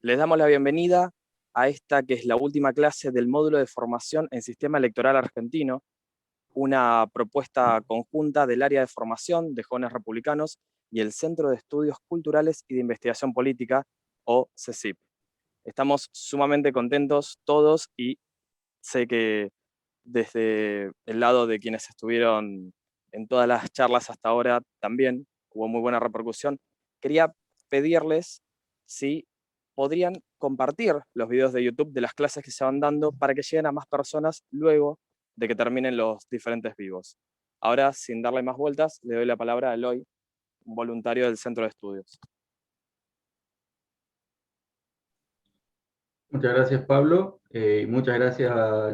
Les damos la bienvenida a esta que es la última clase del módulo de formación en Sistema Electoral Argentino, una propuesta conjunta del área de formación de jóvenes republicanos y el Centro de Estudios Culturales y de Investigación Política, o CECIP. Estamos sumamente contentos todos y sé que desde el lado de quienes estuvieron en todas las charlas hasta ahora también hubo muy buena repercusión. Quería pedirles si podrían compartir los videos de YouTube de las clases que se van dando para que lleguen a más personas luego de que terminen los diferentes vivos. Ahora, sin darle más vueltas, le doy la palabra a Eloy, un voluntario del Centro de Estudios. Muchas gracias, Pablo. Muchas gracias a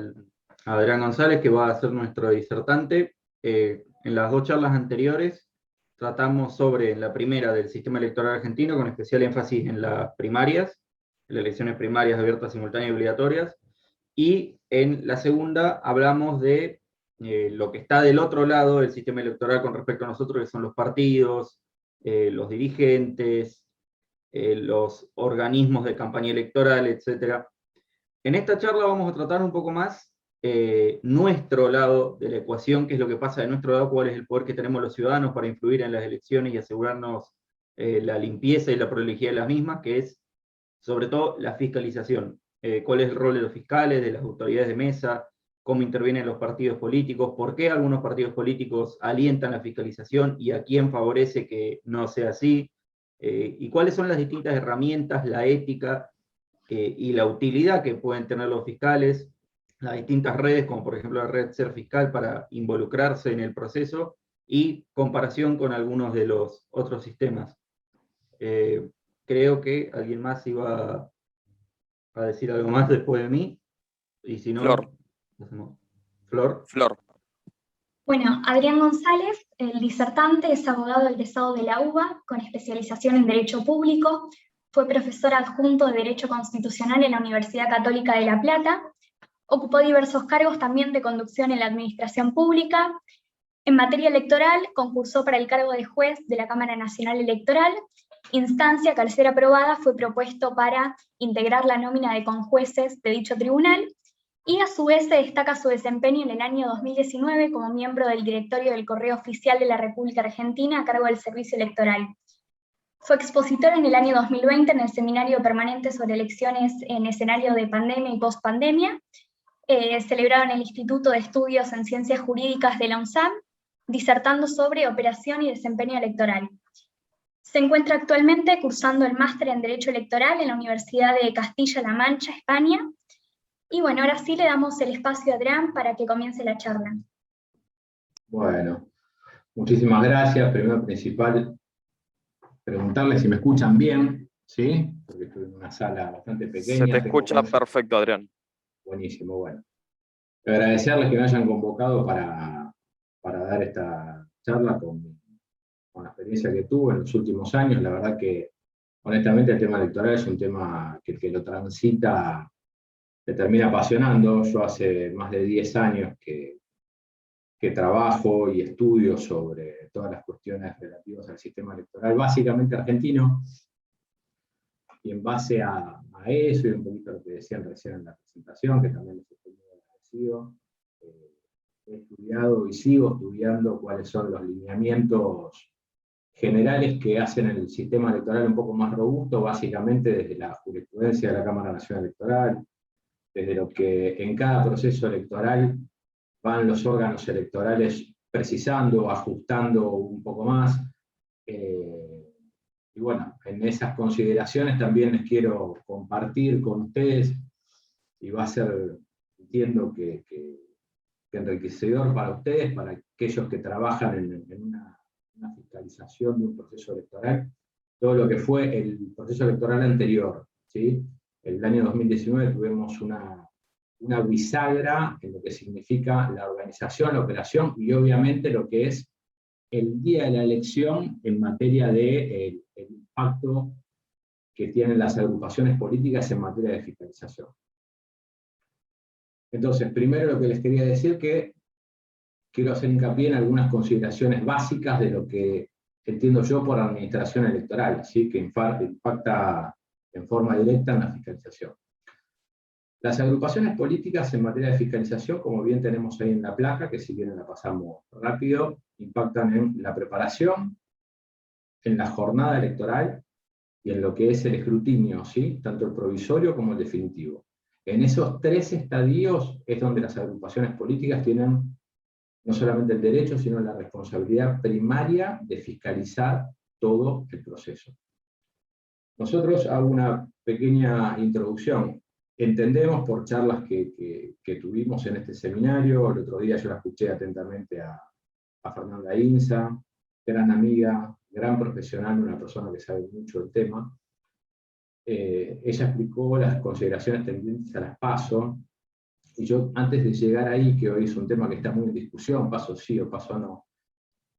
Adrián González, que va a ser nuestro disertante. En las dos charlas anteriores tratamos sobre, en la primera, del sistema electoral argentino, con especial énfasis en las primarias, en las elecciones primarias abiertas, simultáneas y obligatorias, y en la segunda hablamos de lo que está del otro lado del sistema electoral con respecto a nosotros, que son los partidos, los dirigentes, los organismos de campaña electoral, etc. En esta charla vamos a tratar un poco más nuestro lado de la ecuación, qué es lo que pasa de nuestro lado, cuál es el poder que tenemos los ciudadanos para influir en las elecciones y asegurarnos la limpieza y la prolijidad de las mismas, que es sobre todo la fiscalización. Cuál es el rol de los fiscales, de las autoridades de mesa, cómo intervienen los partidos políticos, por qué algunos partidos políticos alientan la fiscalización y a quién favorece que no sea así, y cuáles son las distintas herramientas, la ética y la utilidad que pueden tener los fiscales, las distintas redes, como por ejemplo la red Ser Fiscal, para involucrarse en el proceso, y comparación con algunos de los otros sistemas. Creo que alguien más iba a decir algo más después de mí, y si no, Flor. Flor. Flor. Bueno, Adrián González, el disertante, es abogado egresado de la UBA con especialización en Derecho Público, fue profesor adjunto de Derecho Constitucional en la Universidad Católica de La Plata, ocupó diversos cargos también de conducción en la administración pública. En materia electoral, concursó para el cargo de juez de la Cámara Nacional Electoral, instancia que al ser aprobada fue propuesto para integrar la nómina de conjueces de dicho tribunal, y a su vez se destaca su desempeño en el año 2019 como miembro del directorio del Correo Oficial de la República Argentina a cargo del Servicio Electoral. Fue expositor en el año 2020 en el Seminario Permanente sobre Elecciones en Escenario de Pandemia y Postpandemia, celebrado en el Instituto de Estudios en Ciencias Jurídicas de la UNSAM, disertando sobre operación y desempeño electoral. Se encuentra actualmente cursando el máster en Derecho Electoral en la Universidad de Castilla-La Mancha, España. Y bueno, ahora sí le damos el espacio a Adrián para que comience la charla. Bueno, muchísimas gracias. Primero principal, preguntarles si me escuchan bien, ¿sí? Porque estoy en una sala bastante pequeña. Se te escucha perfecto, Adrián. Buenísimo, bueno. Agradecerles que me hayan convocado para dar esta charla con la experiencia que tuve en los últimos años. La verdad que, honestamente, el tema electoral es un tema que el que lo transita te termina apasionando. Yo hace más de 10 años que trabajo y estudio sobre todas las cuestiones relativas al sistema electoral, básicamente argentino, y en base a eso, y un poquito lo que decían recién en la presentación, que también les estoy muy agradecido, he estudiado y sigo estudiando cuáles son los lineamientos generales que hacen el sistema electoral un poco más robusto, básicamente desde la jurisprudencia de la Cámara Nacional Electoral, desde lo que en cada proceso electoral van los órganos electorales precisando, ajustando un poco más. Y bueno, en esas consideraciones también les quiero compartir con ustedes, y va a ser, entiendo que enriquecedor para ustedes, para aquellos que trabajan en una fiscalización de un proceso electoral, todo lo que fue el proceso electoral anterior, ¿sí? El año 2019 tuvimos una bisagra en lo que significa la organización, la operación, y obviamente lo que es el día de la elección en materia de el impacto que tienen las agrupaciones políticas en materia de fiscalización. Entonces, primero lo que les quería decir, que quiero hacer hincapié en algunas consideraciones básicas de lo que entiendo yo por administración electoral, ¿sí? Que impacta en forma directa en la fiscalización. Las agrupaciones políticas en materia de fiscalización, como bien tenemos ahí en la placa, que si quieren la pasamos rápido, impactan en la preparación, en la jornada electoral y en lo que es el escrutinio, ¿sí? Tanto el provisorio como el definitivo. En esos 3 estadios es donde las agrupaciones políticas tienen no solamente el derecho, sino la responsabilidad primaria de fiscalizar todo el proceso. Nosotros, hago una pequeña introducción. Entendemos por charlas que tuvimos en este seminario, el otro día yo la escuché atentamente a Fernanda Inza, gran amiga, gran profesional, una persona que sabe mucho del tema. Ella explicó las consideraciones tendientes a las PASO, y yo antes de llegar ahí, que hoy es un tema que está muy en discusión, paso sí o paso no,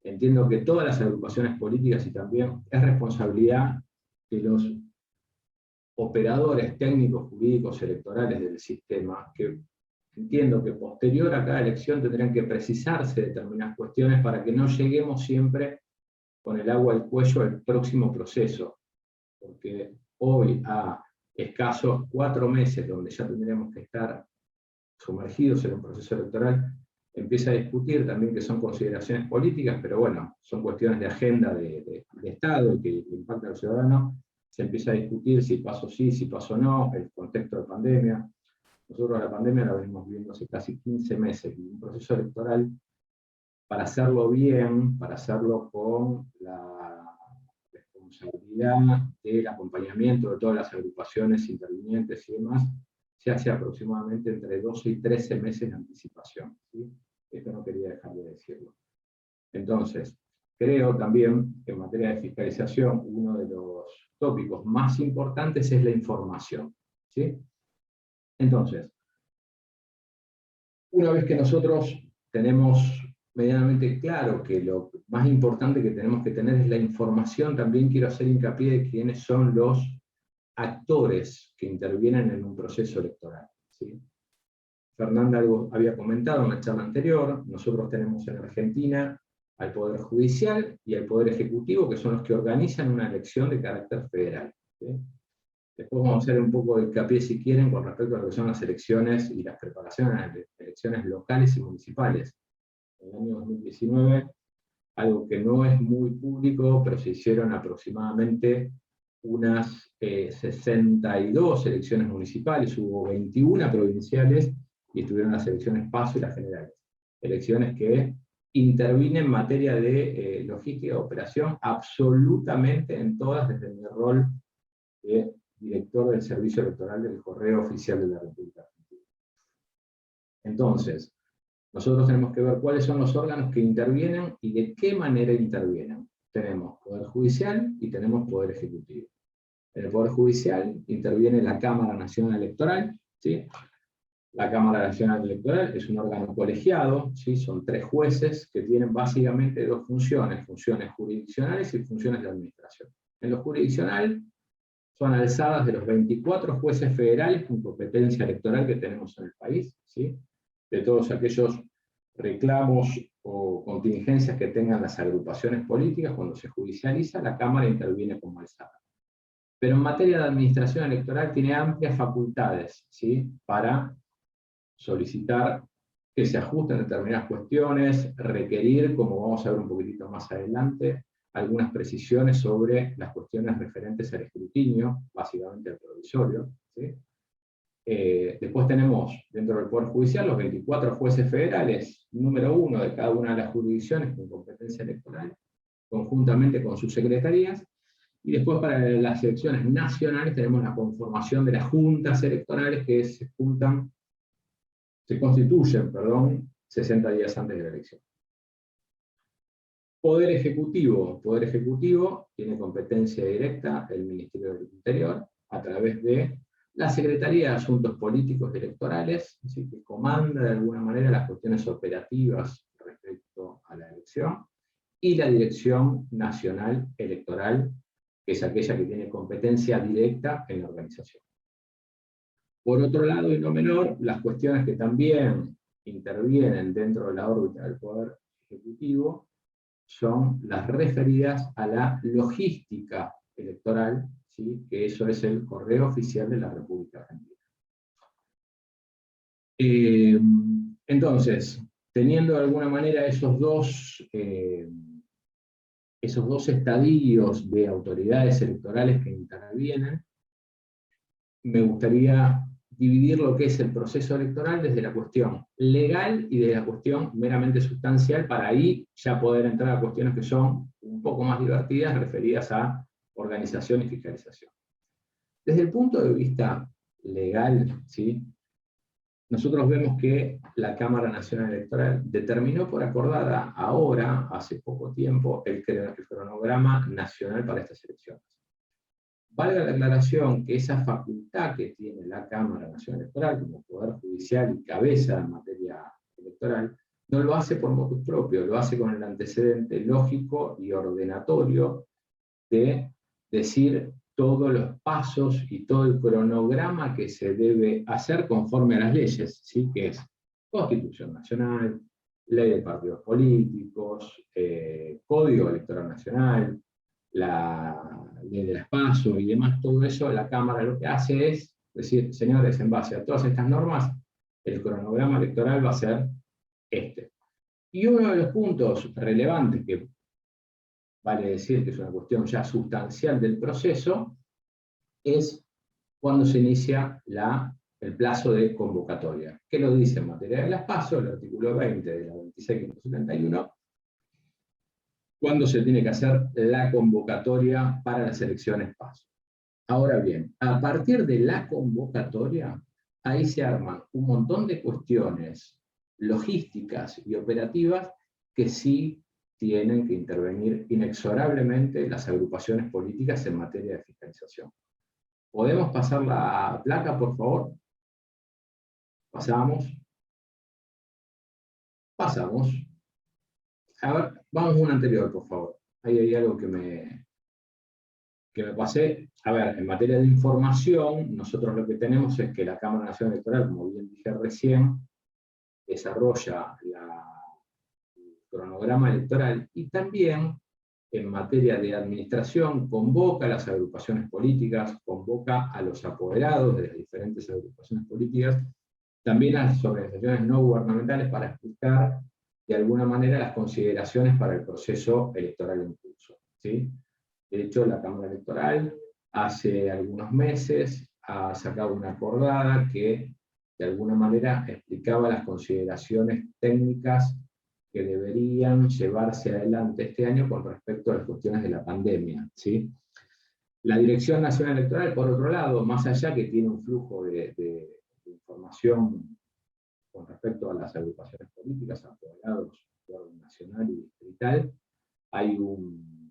entiendo que todas las agrupaciones políticas y también es responsabilidad de los operadores técnicos, jurídicos, electorales del sistema, que entiendo que posterior a cada elección tendrán que precisarse determinadas cuestiones para que no lleguemos siempre con el agua al cuello al próximo proceso, porque hoy a escasos 4 meses, donde ya tendremos que estar sumergidos en un proceso electoral, empieza a discutir también que son consideraciones políticas, pero bueno, son cuestiones de agenda de Estado que impactan al ciudadano. Se empieza a discutir si paso sí, si paso no, el contexto de pandemia. Nosotros la pandemia la venimos viviendo hace casi 15 meses, y un proceso electoral, para hacerlo bien, para hacerlo con la responsabilidad del acompañamiento de todas las agrupaciones intervinientes y demás, se hace aproximadamente entre 12 y 13 meses de anticipación, ¿sí? Esto no quería dejar de decirlo. Entonces, creo también que en materia de fiscalización, uno de los tópicos más importantes es la información, ¿sí? Entonces, una vez que nosotros tenemos medianamente claro que lo más importante que tenemos que tener es la información, también quiero hacer hincapié de quiénes son los actores que intervienen en un proceso electoral, ¿sí? Fernanda había comentado en la charla anterior, nosotros tenemos en Argentina al Poder Judicial y al Poder Ejecutivo, que son los que organizan una elección de carácter federal, ¿sí? Después vamos a hacer un poco de hincapié, si quieren, con respecto a lo que son las elecciones y las preparaciones a las elecciones locales y municipales. En el año 2019, algo que no es muy público, pero se hicieron aproximadamente unas 62 elecciones municipales, hubo 21 provinciales, y estuvieron las elecciones PASO y las generales. Elecciones que intervinen en materia de logística y operación absolutamente en todas, desde mi rol de director del Servicio Electoral del Correo Oficial de la República Argentina. Entonces, nosotros tenemos que ver cuáles son los órganos que intervienen y de qué manera intervienen. Tenemos Poder Judicial y tenemos Poder Ejecutivo. En el Poder Judicial interviene la Cámara Nacional Electoral, ¿sí? La Cámara Nacional Electoral es un órgano colegiado, ¿sí? Son 3 jueces que tienen básicamente 2 funciones, funciones jurisdiccionales y funciones de administración. En lo jurisdiccional son alzadas de los 24 jueces federales con competencia electoral que tenemos en el país, ¿sí? De todos aquellos reclamos o contingencias que tengan las agrupaciones políticas, cuando se judicializa, la Cámara interviene como alzada. Pero en materia de administración electoral tiene amplias facultades, ¿sí? Para solicitar que se ajusten determinadas cuestiones, requerir, como vamos a ver un poquitito más adelante, algunas precisiones sobre las cuestiones referentes al escrutinio, básicamente al provisorio, ¿sí? Después tenemos, dentro del Poder Judicial, los 24 jueces federales, número 1 de cada una de las jurisdicciones con competencia electoral, conjuntamente con sus secretarías, y después para las elecciones nacionales tenemos la conformación de las juntas electorales que se constituyen, 60 días antes de la elección. Poder Ejecutivo tiene competencia directa el Ministerio del Interior a través de la Secretaría de Asuntos Políticos y Electorales, ¿sí? Que comanda de alguna manera las cuestiones operativas respecto a la elección, y la Dirección Nacional Electoral, que es aquella que tiene competencia directa en la organización. Por otro lado, y no menor, las cuestiones que también intervienen dentro de la órbita del Poder Ejecutivo son las referidas a la logística electoral, ¿sí? Que eso es el correo oficial de la República Argentina. Entonces, teniendo de alguna manera esos dos estadios de autoridades electorales que intervienen, me gustaría dividir lo que es el proceso electoral desde la cuestión legal y de la cuestión meramente sustancial, para ahí ya poder entrar a cuestiones que son un poco más divertidas, referidas a organización y fiscalización. Desde el punto de vista legal, ¿sí? Nosotros vemos que la Cámara Nacional Electoral determinó por acordada ahora, hace poco tiempo, el cronograma nacional para estas elecciones. Valga la aclaración que esa facultad que tiene la Cámara Nacional Electoral como Poder Judicial y cabeza en materia electoral, no lo hace por motus propio, lo hace con el antecedente lógico y ordenatorio de decir todos los pasos y todo el cronograma que se debe hacer conforme a las leyes, ¿sí? Que es Constitución Nacional, Ley de Partidos Políticos, Código Electoral Nacional, la ley de las PASO y demás. Todo eso la Cámara lo que hace es decir, señores, en base a todas estas normas, el cronograma electoral va a ser este. Y uno de los puntos relevantes, que vale decir que es una cuestión ya sustancial del proceso, es cuando se inicia el plazo de convocatoria. ¿Qué lo dice en materia de las PASO? El artículo 20 de la 26.571, cuando se tiene que hacer la convocatoria para las elecciones PASO. Ahora bien, a partir de la convocatoria, ahí se arman un montón de cuestiones logísticas y operativas que sí tienen que intervenir inexorablemente las agrupaciones políticas en materia de fiscalización. ¿Podemos pasar la placa, por favor? Pasamos. Pasamos. A ver, vamos a una anterior, por favor. Ahí hay algo que me pasé. A ver, en materia de información, nosotros lo que tenemos es que la Cámara Nacional Electoral, como bien dije recién, desarrolla el cronograma electoral y también, en materia de administración, convoca a las agrupaciones políticas, convoca a los apoderados de las diferentes agrupaciones políticas, también a las organizaciones no gubernamentales para explicar de alguna manera las consideraciones para el proceso electoral en curso, ¿sí? De hecho, la Cámara Electoral hace algunos meses ha sacado una acordada que de alguna manera explicaba las consideraciones técnicas que deberían llevarse adelante este año con respecto a las cuestiones de la pandemia, ¿sí? La Dirección Nacional Electoral, por otro lado, más allá que tiene un flujo de información con respecto a las agrupaciones políticas, apoderados de orden nacional y distrital, hay un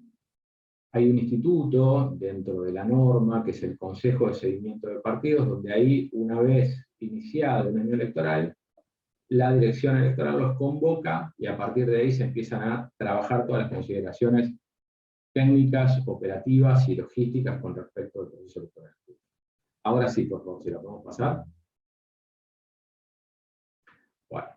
instituto dentro de la norma, que es el Consejo de Seguimiento de Partidos, donde ahí, una vez iniciado el año electoral, la dirección electoral los convoca y a partir de ahí se empiezan a trabajar todas las consideraciones técnicas, operativas y logísticas con respecto al proceso electoral. Ahora sí, por favor, si lo podemos pasar. Bueno,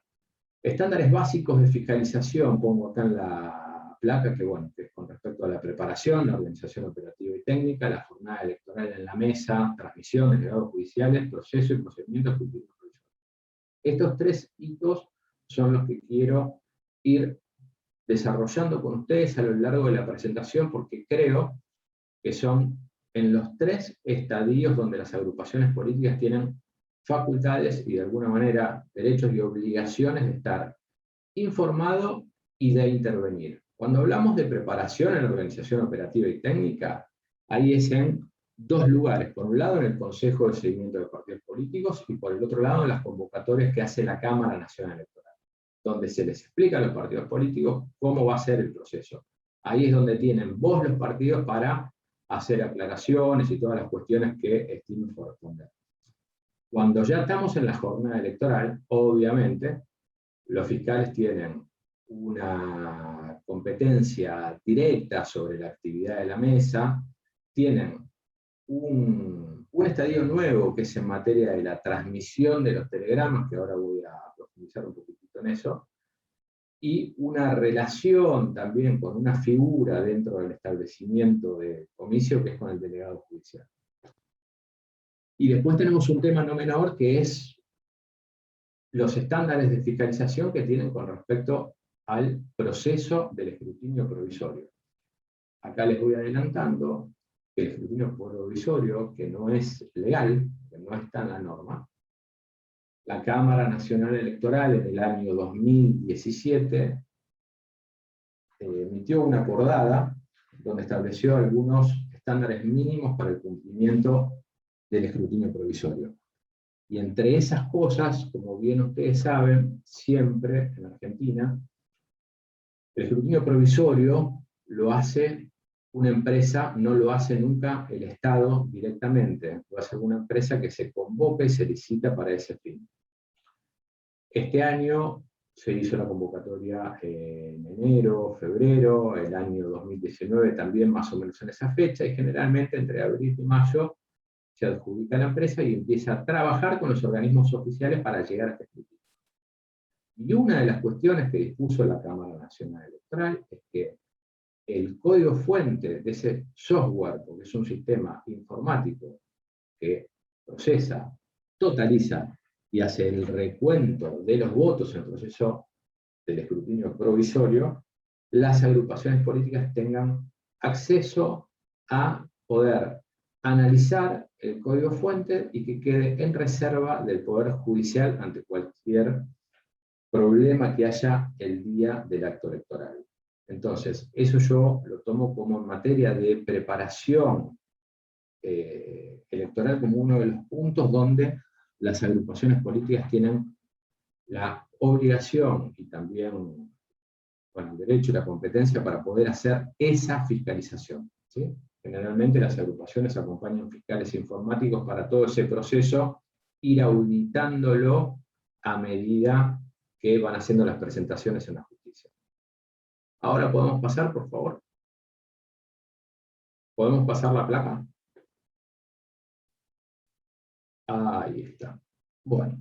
estándares básicos de fiscalización, pongo acá en la placa, que bueno, que es con respecto a la preparación, la organización operativa y técnica, la jornada electoral en la mesa, transmisión de delegados judiciales, proceso y procedimientos jurídicos. Estos tres hitos son los que quiero ir desarrollando con ustedes a lo largo de la presentación, porque creo que son en los tres estadios donde las agrupaciones políticas tienen facultades y de alguna manera derechos y obligaciones de estar informado y de intervenir. Cuando hablamos de preparación en la organización operativa y técnica, ahí es en dos lugares. Por un lado, en el Consejo de Seguimiento de Partidos Políticos, y por el otro lado, en las convocatorias que hace la Cámara Nacional Electoral, donde se les explica a los partidos políticos cómo va a ser el proceso. Ahí es donde tienen voz los partidos para hacer aclaraciones y todas las cuestiones que estimen corresponder. Cuando ya estamos en la jornada electoral, obviamente, los fiscales tienen una competencia directa sobre la actividad de la mesa, tienen un estadio nuevo que es en materia de la transmisión de los telegramas, que ahora voy a profundizar un poquitito en eso, y una relación también con una figura dentro del establecimiento de comicio que es con el delegado judicial. Y después tenemos un tema no menor que es los estándares de fiscalización que tienen con respecto al proceso del escrutinio provisorio. Acá les voy adelantando que el escrutinio provisorio, que no es legal, que no está en la norma, la Cámara Nacional Electoral en el año 2017 emitió una acordada donde estableció algunos estándares mínimos para el cumplimiento del escrutinio provisorio. Y entre esas cosas, como bien ustedes saben, siempre en Argentina, el escrutinio provisorio lo hace una empresa, no lo hace nunca el Estado directamente, lo hace una empresa que se convoca y se licita para ese fin. Este año se hizo la convocatoria en enero, febrero, el año 2019 también más o menos en esa fecha, y generalmente entre abril y mayo se adjudica a la empresa y empieza a trabajar con los organismos oficiales para llegar a este escrutinio. Y una de las cuestiones que dispuso la Cámara Nacional Electoral es que el código fuente de ese software, porque es un sistema informático que procesa, totaliza y hace el recuento de los votos en el proceso del escrutinio provisorio, las agrupaciones políticas tengan acceso a poder analizar el código fuente y que quede en reserva del Poder Judicial ante cualquier problema que haya el día del acto electoral. Entonces, eso yo lo tomo como en materia de preparación electoral como uno de los puntos donde las agrupaciones políticas tienen la obligación y también bueno, el derecho y la competencia para poder hacer esa fiscalización, ¿sí? Generalmente las agrupaciones acompañan fiscales informáticos para todo ese proceso, ir auditándolo a medida que van haciendo las presentaciones en la justicia. Ahora podemos pasar, por favor. ¿Podemos pasar la placa? Ahí está. Bueno,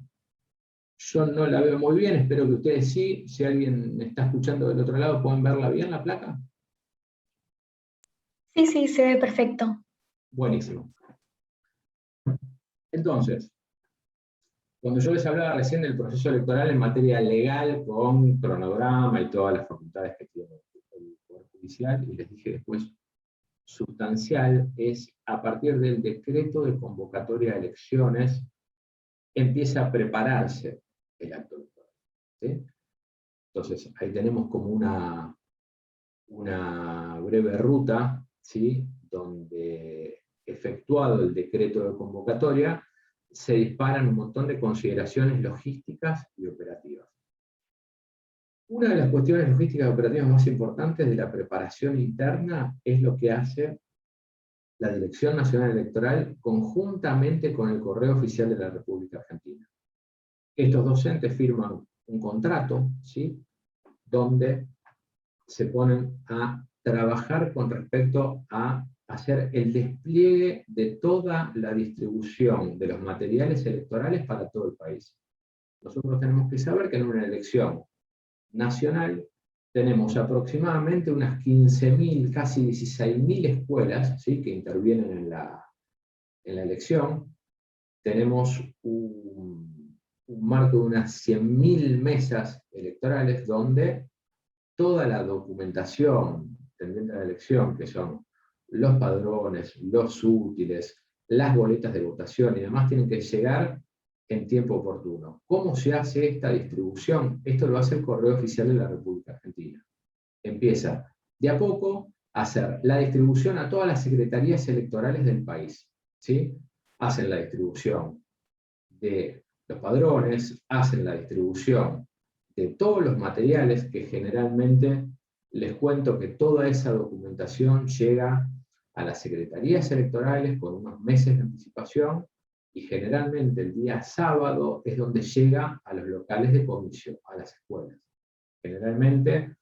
yo no la veo muy bien, espero que ustedes sí. Si alguien está escuchando del otro lado, ¿pueden verla bien la placa? Sí, sí, se ve perfecto. Buenísimo. Entonces, cuando yo les hablaba recién del proceso electoral en materia legal, con cronograma y todas las facultades que tiene el Poder Judicial, y les dije después, sustancial, es a partir del decreto de convocatoria de elecciones, empieza a prepararse el acto electoral, ¿sí? Entonces, ahí tenemos como una breve ruta, ¿sí? Donde, efectuado el decreto de convocatoria, se disparan un montón de consideraciones logísticas y operativas. Una de las cuestiones logísticas y operativas más importantes de la preparación interna es lo que hace la Dirección Nacional Electoral conjuntamente con el Correo Oficial de la República Argentina. Estos docentes firman un contrato, ¿sí? Donde se ponen a trabajar con respecto a hacer el despliegue de toda la distribución de los materiales electorales para todo el país. Nosotros tenemos que saber que en una elección nacional tenemos aproximadamente unas 15.000, casi 16.000 escuelas, ¿sí? Que intervienen en la elección. Tenemos un marco de unas 100.000 mesas electorales donde toda la documentación tendente a la elección, que son los padrones, los útiles, las boletas de votación y demás, tienen que llegar en tiempo oportuno. ¿Cómo se hace esta distribución? Esto lo hace el Correo Oficial de la República Argentina. Empieza de a poco a hacer la distribución a todas las secretarías electorales del país, ¿sí? Hacen la distribución de los padrones, hacen la distribución de todos los materiales que generalmente, les cuento que toda esa documentación llega a las secretarías electorales con unos meses de anticipación, y generalmente el día sábado es donde llega a los locales de comicio, a las escuelas. Generalmente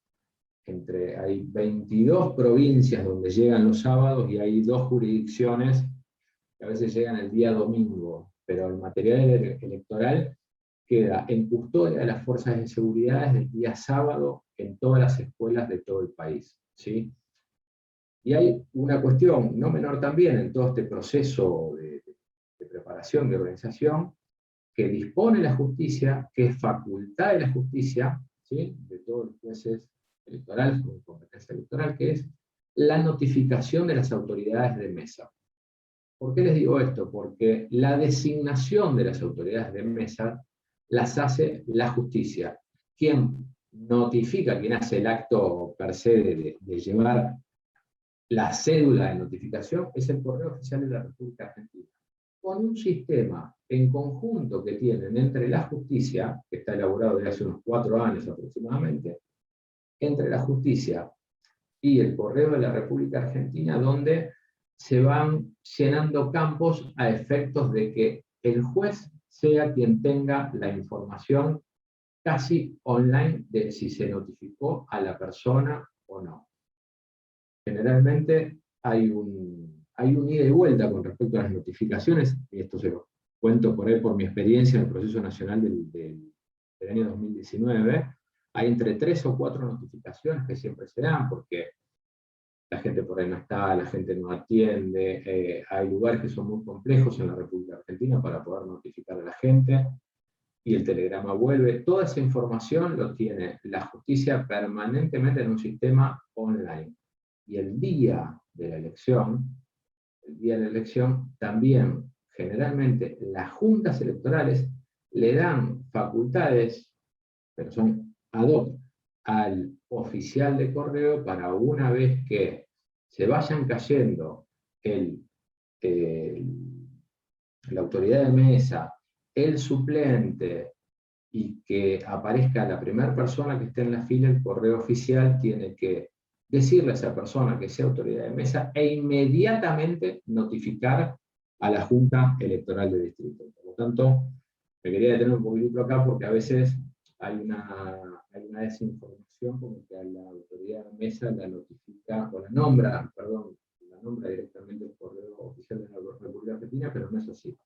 hay 22 provincias donde llegan los sábados y hay 2 jurisdicciones que a veces llegan el día domingo, pero el material electoral queda en custodia de las fuerzas de seguridad desde el día sábado en todas las escuelas de todo el país, ¿sí? Y hay una cuestión no menor también en todo este proceso de preparación, de organización, que dispone la justicia, que es facultad de la justicia, ¿sí?, de todos los jueces electorales con competencia electoral, que es la notificación de las autoridades de mesa. ¿Por qué les digo esto? Porque la designación de las autoridades de mesa las hace la justicia. Quien notifica, quien hace el acto per se de llevar la cédula de notificación, es el Correo Oficial de la República Argentina, con un sistema en conjunto que tienen entre la justicia, que está elaborado desde hace unos 4 años aproximadamente, entre la justicia y el Correo de la República Argentina, donde se van llenando campos a efectos de que el juez sea quien tenga la información casi online de si se notificó a la persona o no. Generalmente hay un ida y vuelta con respecto a las notificaciones, y esto se lo cuento por ahí por mi experiencia en el proceso nacional del año 2019, hay entre 3 o 4 notificaciones que siempre se dan, porque la gente por ahí no está, la gente no atiende, hay lugares que son muy complejos en la República Argentina para poder notificar a la gente, y el telegrama vuelve. Toda esa información lo tiene la justicia permanentemente en un sistema online. Y el día de la elección, también generalmente las juntas electorales le dan facultades, pero son ad hoc, al oficial de correo para una vez que se vayan cayendo la autoridad de mesa, el suplente, y que aparezca la primera persona que esté en la fila, el correo oficial tiene que decirle a esa persona que sea autoridad de mesa e inmediatamente notificar a la Junta Electoral de Distrito. Por lo tanto, me quería detener un poquitito acá porque a veces hay una desinformación, como que a la autoridad de mesa la notifica, o la nombra directamente el correo oficial de la República Argentina, pero no es así.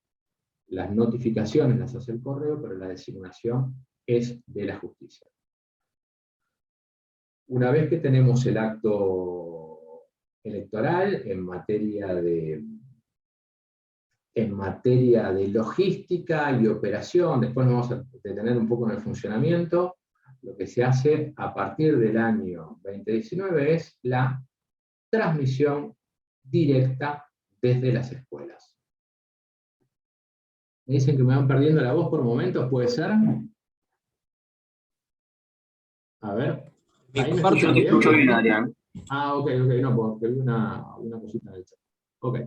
Las notificaciones las hace el correo, pero la designación es de la justicia. Una vez que tenemos el acto electoral en materia de logística y operación, después nos vamos a detener un poco en el funcionamiento, lo que se hace a partir del año 2019 es la transmisión directa desde las escuelas. Me dicen que me van perdiendo la voz por momentos, ¿puede ser? A ver. Mi parte no te escucho bien, Adrián. Ah, ok, no, porque vi una cosita en el chat. Ok.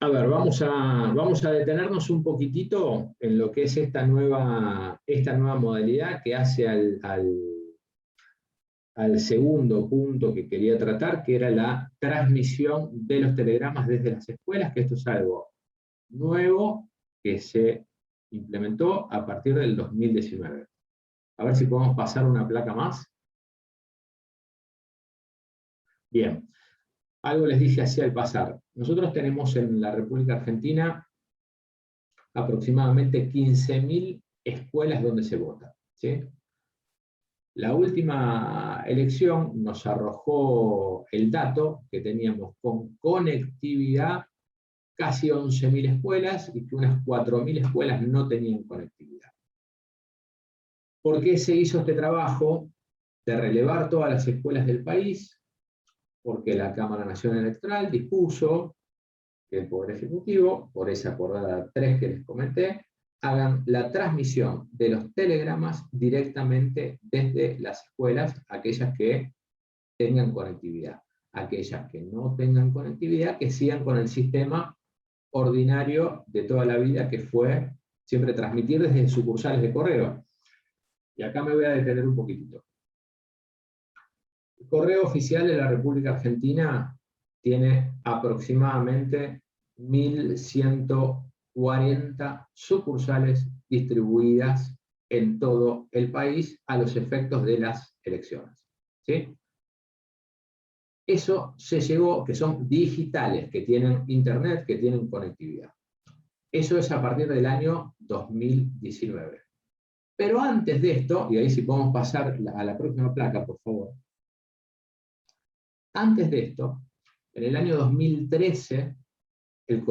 A ver, vamos a detenernos un poquitito en lo que es esta nueva modalidad que hace al segundo punto que quería tratar, que era la transmisión de los telegramas desde las escuelas, que esto es algo nuevo que se implementó a partir del 2019. A ver si podemos pasar una placa más. Bien, algo les dije así al pasar. Nosotros tenemos en la República Argentina aproximadamente 15.000 escuelas donde se vota, ¿sí? La última elección nos arrojó el dato que teníamos con conectividad casi 11.000 escuelas y que unas 4.000 escuelas no tenían conectividad. ¿Por qué se hizo este trabajo de relevar todas las escuelas del país? Porque la Cámara Nacional Electoral dispuso que el Poder Ejecutivo, por esa acordada 3 que les comenté, hagan la transmisión de los telegramas directamente desde las escuelas, aquellas que tengan conectividad. Aquellas que no tengan conectividad, que sigan con el sistema ordinario de toda la vida, que fue siempre transmitir desde sucursales de correo. Y acá me voy a detener un poquitito. El correo oficial de la República Argentina tiene aproximadamente 1.140 sucursales distribuidas en todo el país a los efectos de las elecciones, ¿sí? Eso se llegó, que son digitales, que tienen internet, que tienen conectividad. Eso es a partir del año 2019. Pero antes de esto, y ahí si podemos pasar a la próxima placa, por favor. Antes de esto, en el año 2013, el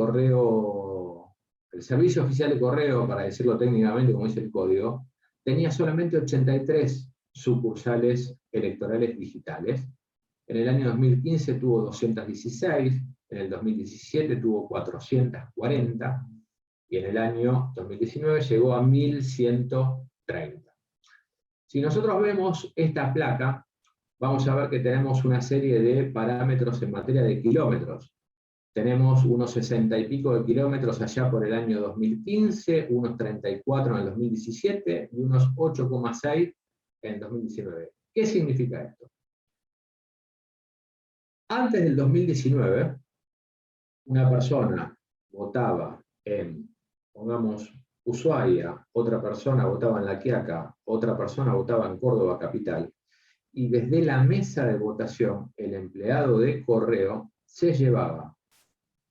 Servicio Oficial de Correo, para decirlo técnicamente, como dice el código, tenía solamente 83 sucursales electorales digitales. En el año 2015 tuvo 216, en el 2017 tuvo 440, y en el año 2019 llegó a 1130. Si nosotros vemos esta placa, vamos a ver que tenemos una serie de parámetros en materia de kilómetros. Tenemos unos 60 y pico de kilómetros allá por el año 2015, unos 34 en el 2017 y unos 8,6 en el 2019. ¿Qué significa esto? Antes del 2019, una persona votaba en, pongamos, Ushuaia, otra persona votaba en La Quiaca, otra persona votaba en Córdoba capital, y desde la mesa de votación, el empleado de correo se llevaba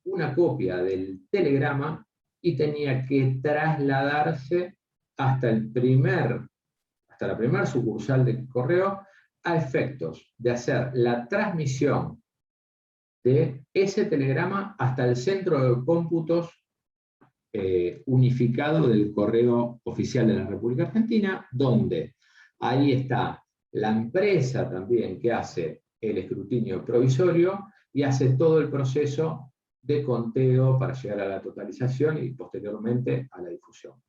una copia del telegrama y tenía que trasladarse hasta la primera sucursal de correo a efectos de hacer la transmisión de ese telegrama hasta el centro de cómputos unificado del correo oficial de la República Argentina, donde ahí está la empresa también que hace el escrutinio provisorio y hace todo el proceso de conteo para llegar a la totalización y posteriormente a la difusión.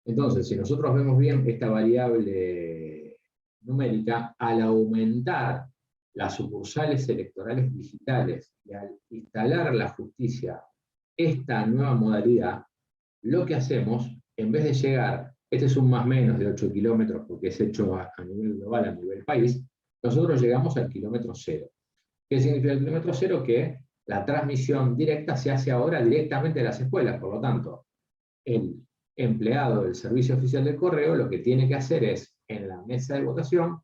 Entonces, si nosotros vemos bien esta variable numérica, al aumentar las sucursales electorales digitales y al instalar la justicia esta nueva modalidad, lo que hacemos, en vez de llegar, este es un más menos de 8 kilómetros porque es hecho a nivel global, a nivel país, nosotros llegamos al kilómetro cero. ¿Qué significa el kilómetro cero? Que la transmisión directa se hace ahora directamente de las escuelas, por lo tanto, el empleado del Servicio Oficial del Correo lo que tiene que hacer es, en la mesa de votación,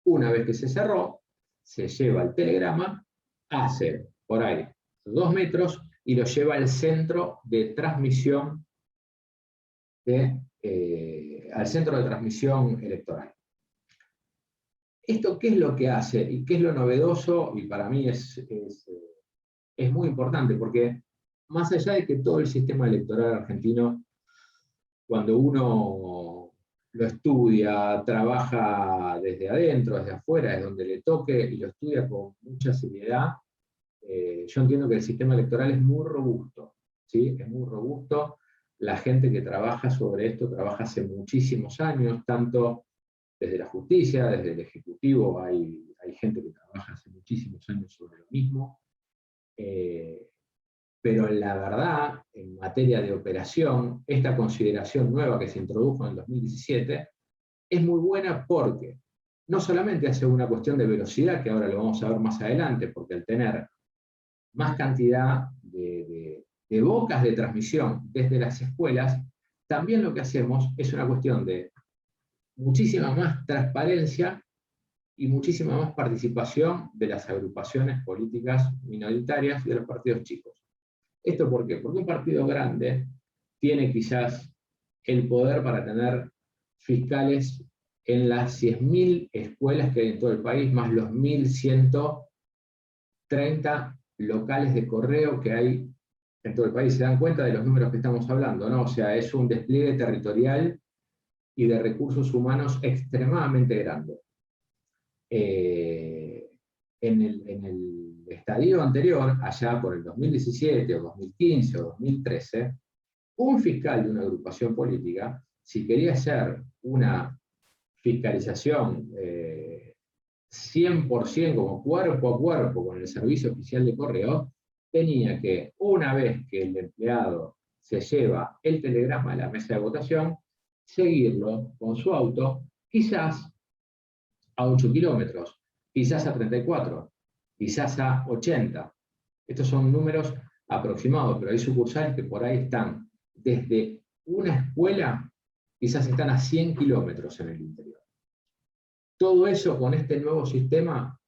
una vez que se cerró, se lleva el telegrama, hace por ahí 2 metros y lo lleva al centro de transmisión electoral. ¿Esto qué es lo que hace? ¿Y qué es lo novedoso? Y para mí es muy importante, porque más allá de que todo el sistema electoral argentino, cuando uno lo estudia, trabaja desde adentro, desde afuera, es donde le toque, y lo estudia con mucha seriedad, yo entiendo que el sistema electoral es muy robusto, ¿sí? Es muy robusto. La gente que trabaja sobre esto trabaja hace muchísimos años, tanto desde la justicia, desde el Ejecutivo, hay gente que trabaja hace muchísimos años sobre lo mismo. Pero la verdad, en materia de operación, esta consideración nueva que se introdujo en el 2017 es muy buena porque no solamente hace una cuestión de velocidad, que ahora lo vamos a ver más adelante, porque al tener más cantidad de bocas de transmisión desde las escuelas, también lo que hacemos es una cuestión de muchísima más transparencia y muchísima más participación de las agrupaciones políticas minoritarias y de los partidos chicos. ¿Esto por qué? Porque un partido grande tiene quizás el poder para tener fiscales en las 10.000 escuelas que hay en todo el país, más los 1.130 locales de correo que hay en todo el país. Se dan cuenta de los números que estamos hablando, ¿no? O sea, es un despliegue territorial y de recursos humanos extremadamente grande. En el estadio anterior, allá por el 2017 o 2015 o 2013, un fiscal de una agrupación política, si quería hacer una fiscalización 100% como cuerpo a cuerpo con el Servicio Oficial de Correo, tenía que, una vez que el empleado se lleva el telegrama a la mesa de votación, seguirlo con su auto, quizás a 8 kilómetros, quizás a 34, quizás a 80. Estos son números aproximados, pero hay sucursales que por ahí están desde una escuela, quizás están a 100 kilómetros en el interior. Todo eso con este nuevo sistema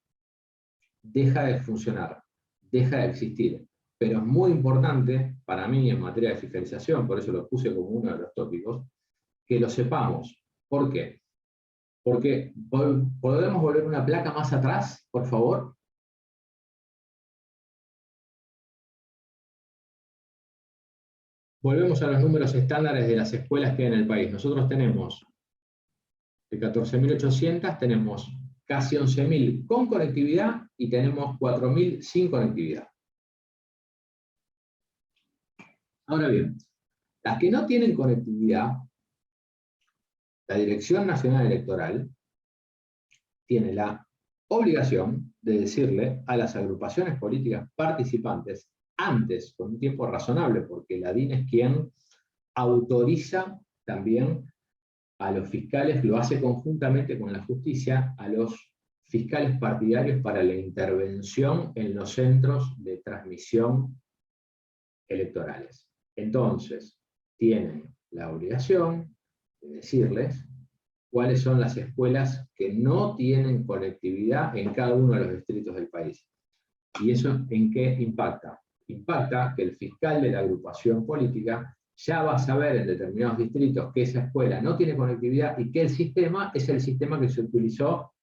deja de funcionar, deja de existir. Pero es muy importante para mí en materia de fiscalización, por eso lo puse como uno de los tópicos, que lo sepamos. ¿Por qué? Porque podemos volver una placa más atrás, por favor. Volvemos a los números estándares de las escuelas que hay en el país. Nosotros tenemos de 14.800, tenemos casi 11.000 con conectividad y tenemos 4.000 sin conectividad. Ahora bien, las que no tienen conectividad, la Dirección Nacional Electoral tiene la obligación de decirle a las agrupaciones políticas participantes, antes, con un tiempo razonable, porque la DIN es quien autoriza también a los fiscales, lo hace conjuntamente con la justicia, a los fiscales partidarios para la intervención en los centros de transmisión electorales. Entonces, tienen la obligación de decirles cuáles son las escuelas que no tienen conectividad en cada uno de los distritos del país. ¿Y eso en qué impacta? Impacta que el fiscal de la agrupación política ya va a saber en determinados distritos que esa escuela no tiene conectividad y que el sistema es el sistema que se utilizó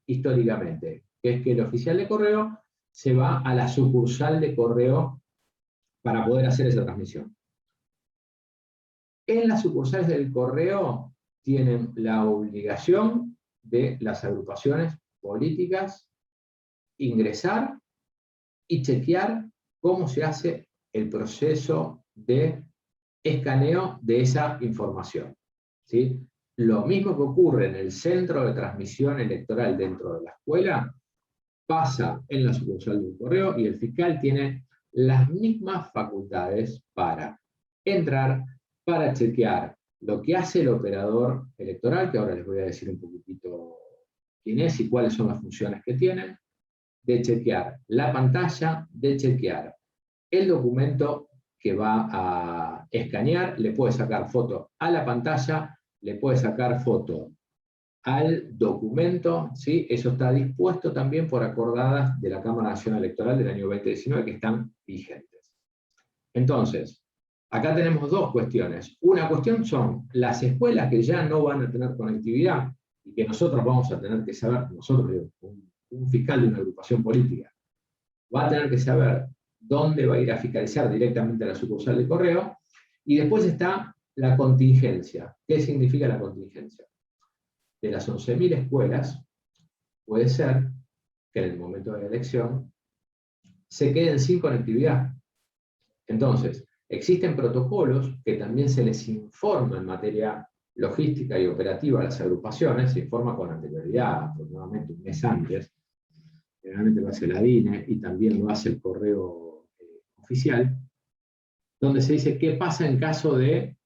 históricamente, que es que el oficial de correo se va a la sucursal de correo para poder hacer esa transmisión. En las sucursales del correo tienen la obligación de las agrupaciones políticas ingresar y chequear cómo se hace el proceso de escaneo de esa información, ¿sí? Lo mismo que ocurre en el centro de transmisión electoral dentro de la escuela, pasa en la sucursal del correo y el fiscal tiene las mismas facultades para entrar, para chequear lo que hace el operador electoral, que ahora les voy a decir un poquitito quién es y cuáles son las funciones que tienen, de chequear la pantalla, de chequear el documento que va a escanear, le puede sacar foto a la pantalla, le puede sacar foto al documento, ¿sí? Eso está dispuesto también por acordadas de la Cámara Nacional Electoral del año 2019 que están vigentes. Entonces, acá tenemos dos cuestiones. Una cuestión son las escuelas que ya no van a tener conectividad y que nosotros vamos a tener que saber, nosotros, un fiscal de una agrupación política, va a tener que saber dónde va a ir a fiscalizar directamente a la sucursal de correo, y después está la contingencia. ¿Qué significa la contingencia? De las 11.000 escuelas, puede ser que en el momento de la elección se queden sin conectividad. Entonces, existen protocolos que también se les informa en materia logística y operativa a las agrupaciones, se informa con anterioridad, aproximadamente un mes antes, generalmente lo hace la DINE y también lo hace el correo oficial, donde se dice qué pasa en caso de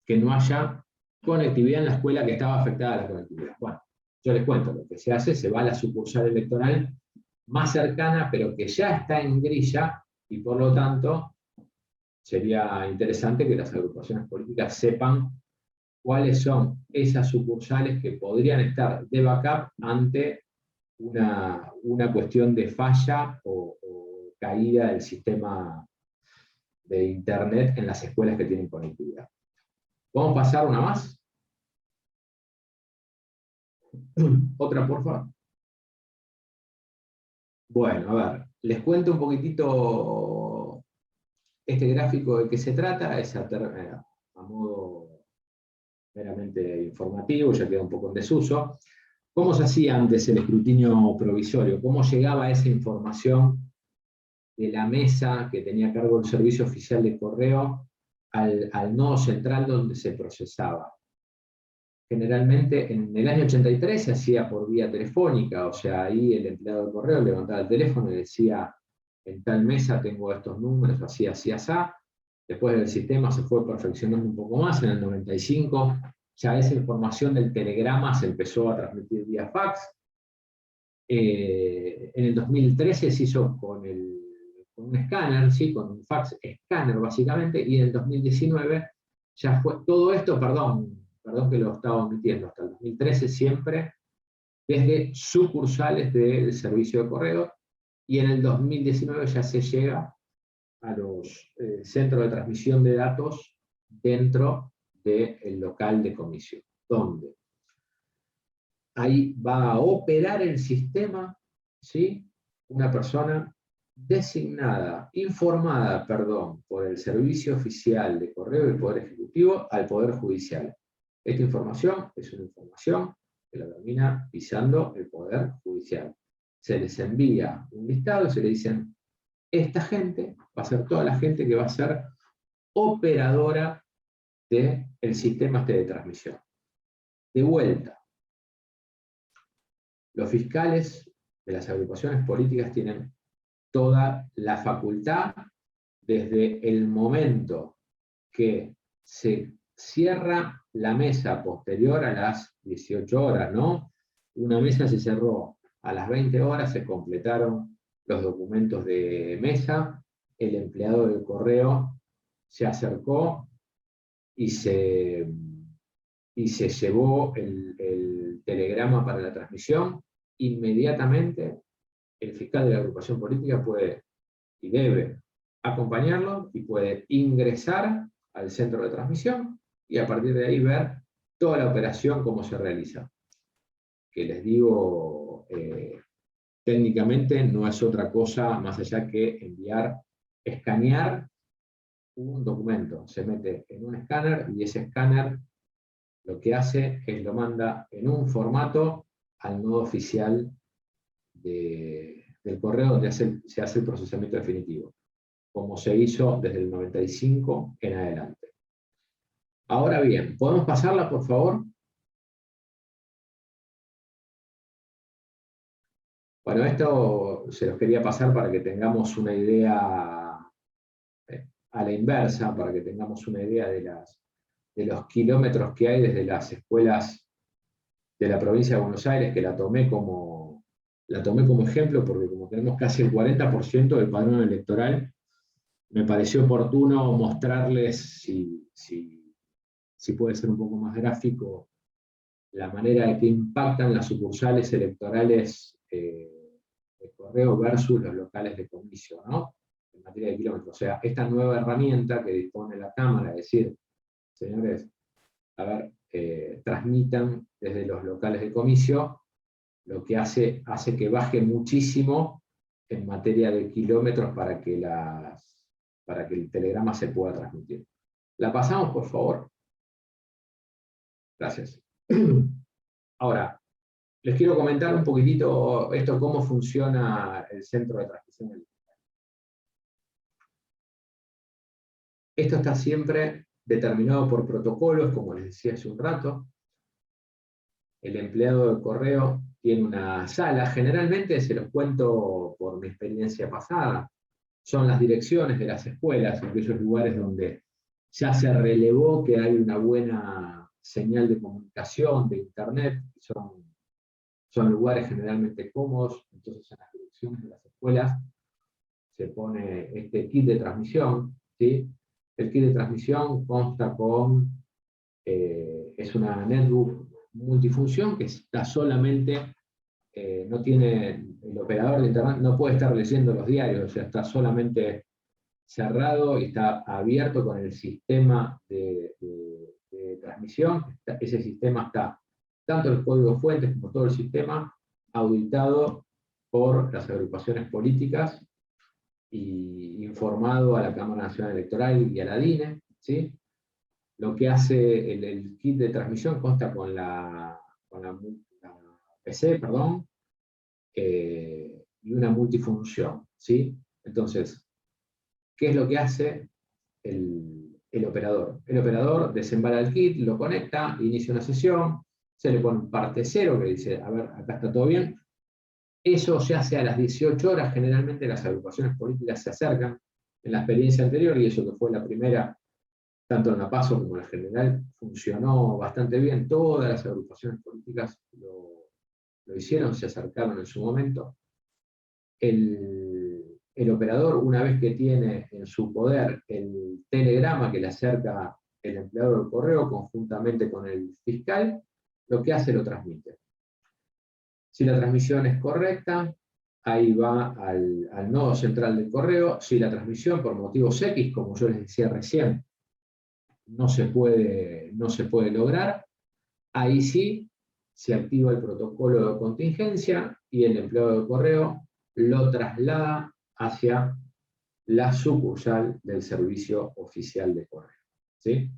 que no haya conectividad en la escuela que estaba afectada a la conectividad. Bueno, yo les cuento, lo que se hace, se va a la sucursal electoral más cercana, pero que ya está en grilla, y por lo tanto sería interesante que las agrupaciones políticas sepan cuáles son esas sucursales que podrían estar de backup ante una cuestión de falla o caída del sistema de internet en las escuelas que tienen conectividad. ¿Vamos a pasar una más? Otra, por favor. Bueno, a ver, les cuento un poquitito este gráfico de qué se trata, es a modo meramente informativo, ya queda un poco en desuso. ¿Cómo se hacía antes el escrutinio provisorio? ¿Cómo llegaba esa información de la mesa que tenía a cargo el servicio oficial de correo al nodo central donde se procesaba? Generalmente en el año 83 se hacía por vía telefónica, o sea, ahí el empleado de correo levantaba el teléfono y decía, en tal mesa tengo estos números, así, así, así. Después el sistema se fue perfeccionando un poco más, en el 95 ya esa información del telegrama se empezó a transmitir vía fax. En el 2013 se hizo con un escáner, ¿sí? Con un fax escáner básicamente, y en el 2019 ya fue todo esto, perdón que lo estaba omitiendo, hasta el 2013 siempre desde sucursales del servicio de correo, y en el 2019 ya se llega a los centros de transmisión de datos dentro del local de comicio, donde ahí va a operar el sistema, ¿sí? Una persona designada, informada, perdón, por el Servicio Oficial de Correo del Poder Ejecutivo al Poder Judicial. Esta información es una información que la termina pisando el Poder Judicial. Se les envía un listado y se le dicen, esta gente va a ser toda la gente que va a ser operadora del sistema de transmisión. De vuelta, los fiscales de las agrupaciones políticas tienen toda la facultad desde el momento que se cierra la mesa posterior a las 18 horas, ¿no? Una mesa se cerró a las 20 horas, se completaron los documentos de mesa, el empleado del correo se acercó y se llevó el telegrama para la transmisión. Inmediatamente el fiscal de la agrupación política puede y debe acompañarlo y puede ingresar al centro de transmisión y a partir de ahí ver toda la operación cómo se realiza. Que les digo, técnicamente no es otra cosa más allá que escanear un documento. Se mete en un escáner y ese escáner lo que hace es lo manda en un formato al nodo oficial del correo donde se hace el procesamiento definitivo, como se hizo desde el 95 en adelante. Ahora bien, ¿podemos pasarla, por favor? Bueno, esto se los quería pasar para que tengamos una idea a la inversa, para que tengamos una idea de los kilómetros que hay desde las escuelas de la provincia de Buenos Aires, que la tomé como ejemplo, porque como tenemos casi el 40% del padrón electoral, me pareció oportuno mostrarles, si puede ser un poco más gráfico, la manera de que impactan las sucursales electorales de correo versus los locales de comicio, ¿no? En materia de kilómetros. O sea, esta nueva herramienta que dispone la Cámara, es decir, señores, a ver, transmitan desde los locales de comicio, lo que hace que baje muchísimo en materia de kilómetros para que el telegrama se pueda transmitir. ¿La pasamos, por favor? Gracias. Ahora, les quiero comentar un poquitito cómo funciona el centro de transmisión electoral. Esto está siempre determinado por protocolos, como les decía hace un rato. El empleado de correo tiene una sala, generalmente se los cuento por mi experiencia pasada, son las direcciones de las escuelas, en aquellos lugares donde ya se relevó que hay una buena señal de comunicación, de internet, son lugares generalmente cómodos, entonces en las direcciones de las escuelas se pone este kit de transmisión, ¿sí? El kit de transmisión consta es una netbook multifunción que está solamente, no tiene, el operador de internet no puede estar leyendo los diarios, o sea, está solamente cerrado y está abierto con el sistema de transmisión. Ese sistema está, tanto el código fuentes como todo el sistema, auditado por las agrupaciones políticas y informado a la Cámara Nacional Electoral y a la DINE, ¿sí? Lo que hace el kit de transmisión consta con la PC, perdón, y una multifunción, ¿sí? Entonces, ¿qué es lo que hace el operador? El operador desembala el kit, lo conecta, inicia una sesión, se le pone un parte cero que dice, a ver, acá está todo bien. Eso se hace a las 18 horas, generalmente las agrupaciones políticas se acercan. En la experiencia anterior, y eso que fue la primera, tanto en la PASO como en la general, funcionó bastante bien. Todas las agrupaciones políticas lo hicieron, se acercaron en su momento. El operador, una vez que tiene en su poder el telegrama que le acerca el empleado del correo conjuntamente con el fiscal, lo que hace lo transmite. Si la transmisión es correcta, ahí va al nodo central del correo. Si la transmisión por motivos X, como yo les decía recién, no se puede lograr, ahí sí se activa el protocolo de contingencia y el empleado de correo lo traslada hacia la sucursal del servicio oficial de correo. ¿Sí?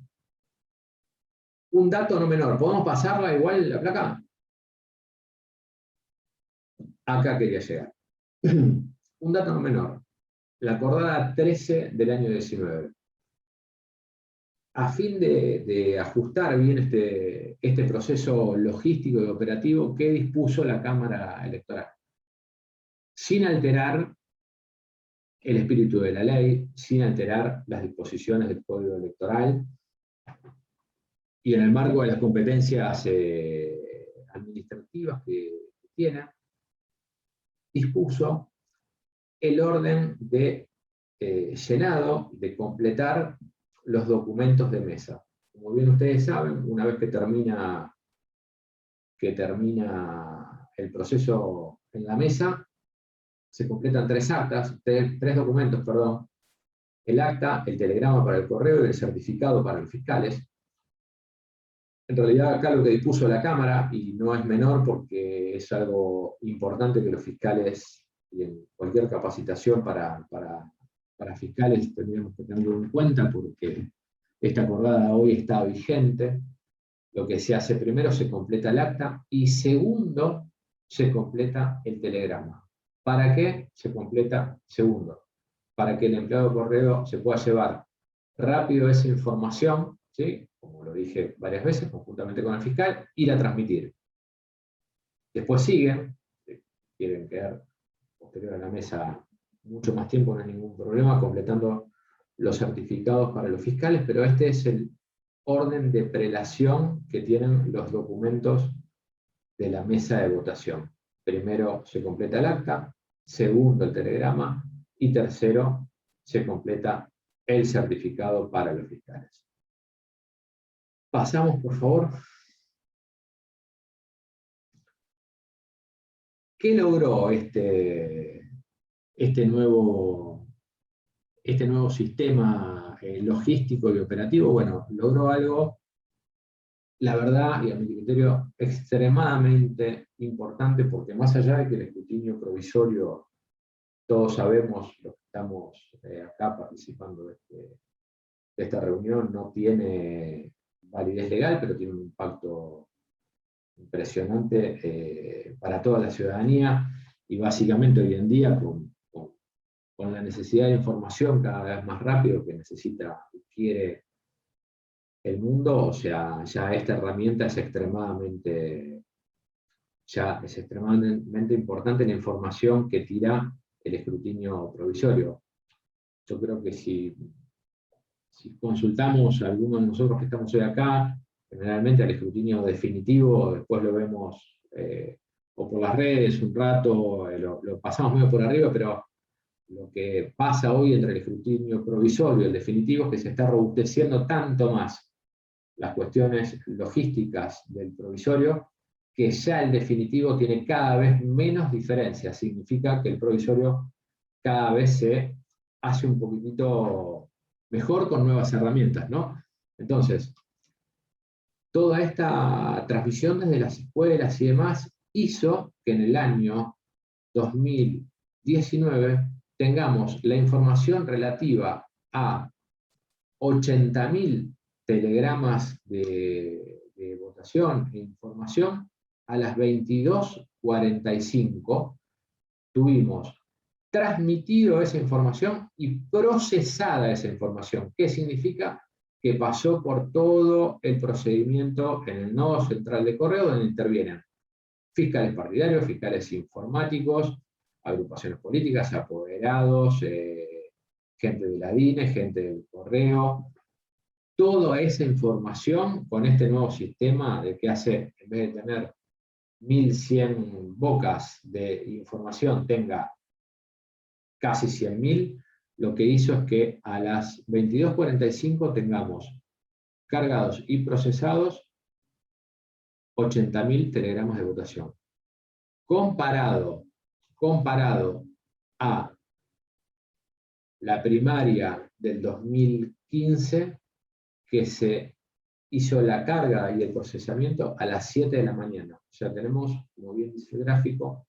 Un dato no menor, ¿podemos pasarla igual la placa? Acá quería llegar. Un dato no menor, la acordada 13 del año 19. A fin de ajustar bien este proceso logístico y operativo, ¿qué dispuso la Cámara Electoral? Sin alterar el espíritu de la ley, sin alterar las disposiciones del Código Electoral, y en el marco de las competencias administrativas que tiene, dispuso el orden de llenado, de completar los documentos de mesa. Como bien ustedes saben, una vez que termina el proceso en la mesa, se completan tres documentos, perdón. El acta, el telegrama para el correo y el certificado para los fiscales. En realidad acá lo que dispuso la Cámara, y no es menor porque es algo importante que los fiscales, y en cualquier capacitación para fiscales tendríamos que tenerlo en cuenta, porque esta acordada hoy está vigente. Lo que se hace primero, se completa el acta, y segundo, se completa el telegrama. ¿Para qué se completa segundo? Para que el empleado de correo se pueda llevar rápido esa información, ¿sí? Como lo dije varias veces, conjuntamente con el fiscal, ir a transmitir. Después siguen, quieren quedar posterior a la mesa mucho más tiempo, no hay ningún problema, completando los certificados para los fiscales, pero este es el orden de prelación que tienen los documentos de la mesa de votación. Primero se completa el acta, segundo el telegrama, y tercero se completa el certificado para los fiscales. Pasamos, por favor. ¿Qué logró este nuevo sistema logístico y operativo? Bueno, logró algo, la verdad, y a mi criterio, extremadamente importante, porque más allá de que el escrutinio provisorio, todos sabemos, los que estamos acá participando de esta reunión, no tiene validez legal, pero tiene un impacto impresionante para toda la ciudadanía, y básicamente hoy en día con la necesidad de información cada vez más rápido que necesita y quiere el mundo, o sea, ya esta herramienta es extremadamente importante en la información que tira el escrutinio provisorio. Yo creo que si consultamos a algunos de nosotros que estamos hoy acá, generalmente al escrutinio definitivo, después lo vemos o por las redes un rato, lo pasamos medio por arriba, pero lo que pasa hoy entre el escrutinio provisorio y el definitivo es que se está robusteciendo tanto más las cuestiones logísticas del provisorio, que ya el definitivo tiene cada vez menos diferencias. Significa que el provisorio cada vez se hace un poquitito mejor con nuevas herramientas, ¿no? Entonces, toda esta transmisión desde las escuelas y demás hizo que en el año 2019 tengamos la información relativa a 80.000 telegramas de votación e información. A las 22:45 tuvimos transmitido esa información y procesada esa información. ¿Qué significa? Que pasó por todo el procedimiento en el nodo central de correo, donde intervienen fiscales partidarios, fiscales informáticos, agrupaciones políticas, apoderados, gente de la DINE, gente del correo. Toda esa información con este nuevo sistema de que hace, en vez de tener 1.100 bocas de información, tenga casi 100.000, lo que hizo es que a las 22:45 tengamos cargados y procesados 80.000 telegramas de votación. Comparado a la primaria del 2015, que se hizo la carga y el procesamiento a las 7 de la mañana. O sea, tenemos, como bien dice el gráfico,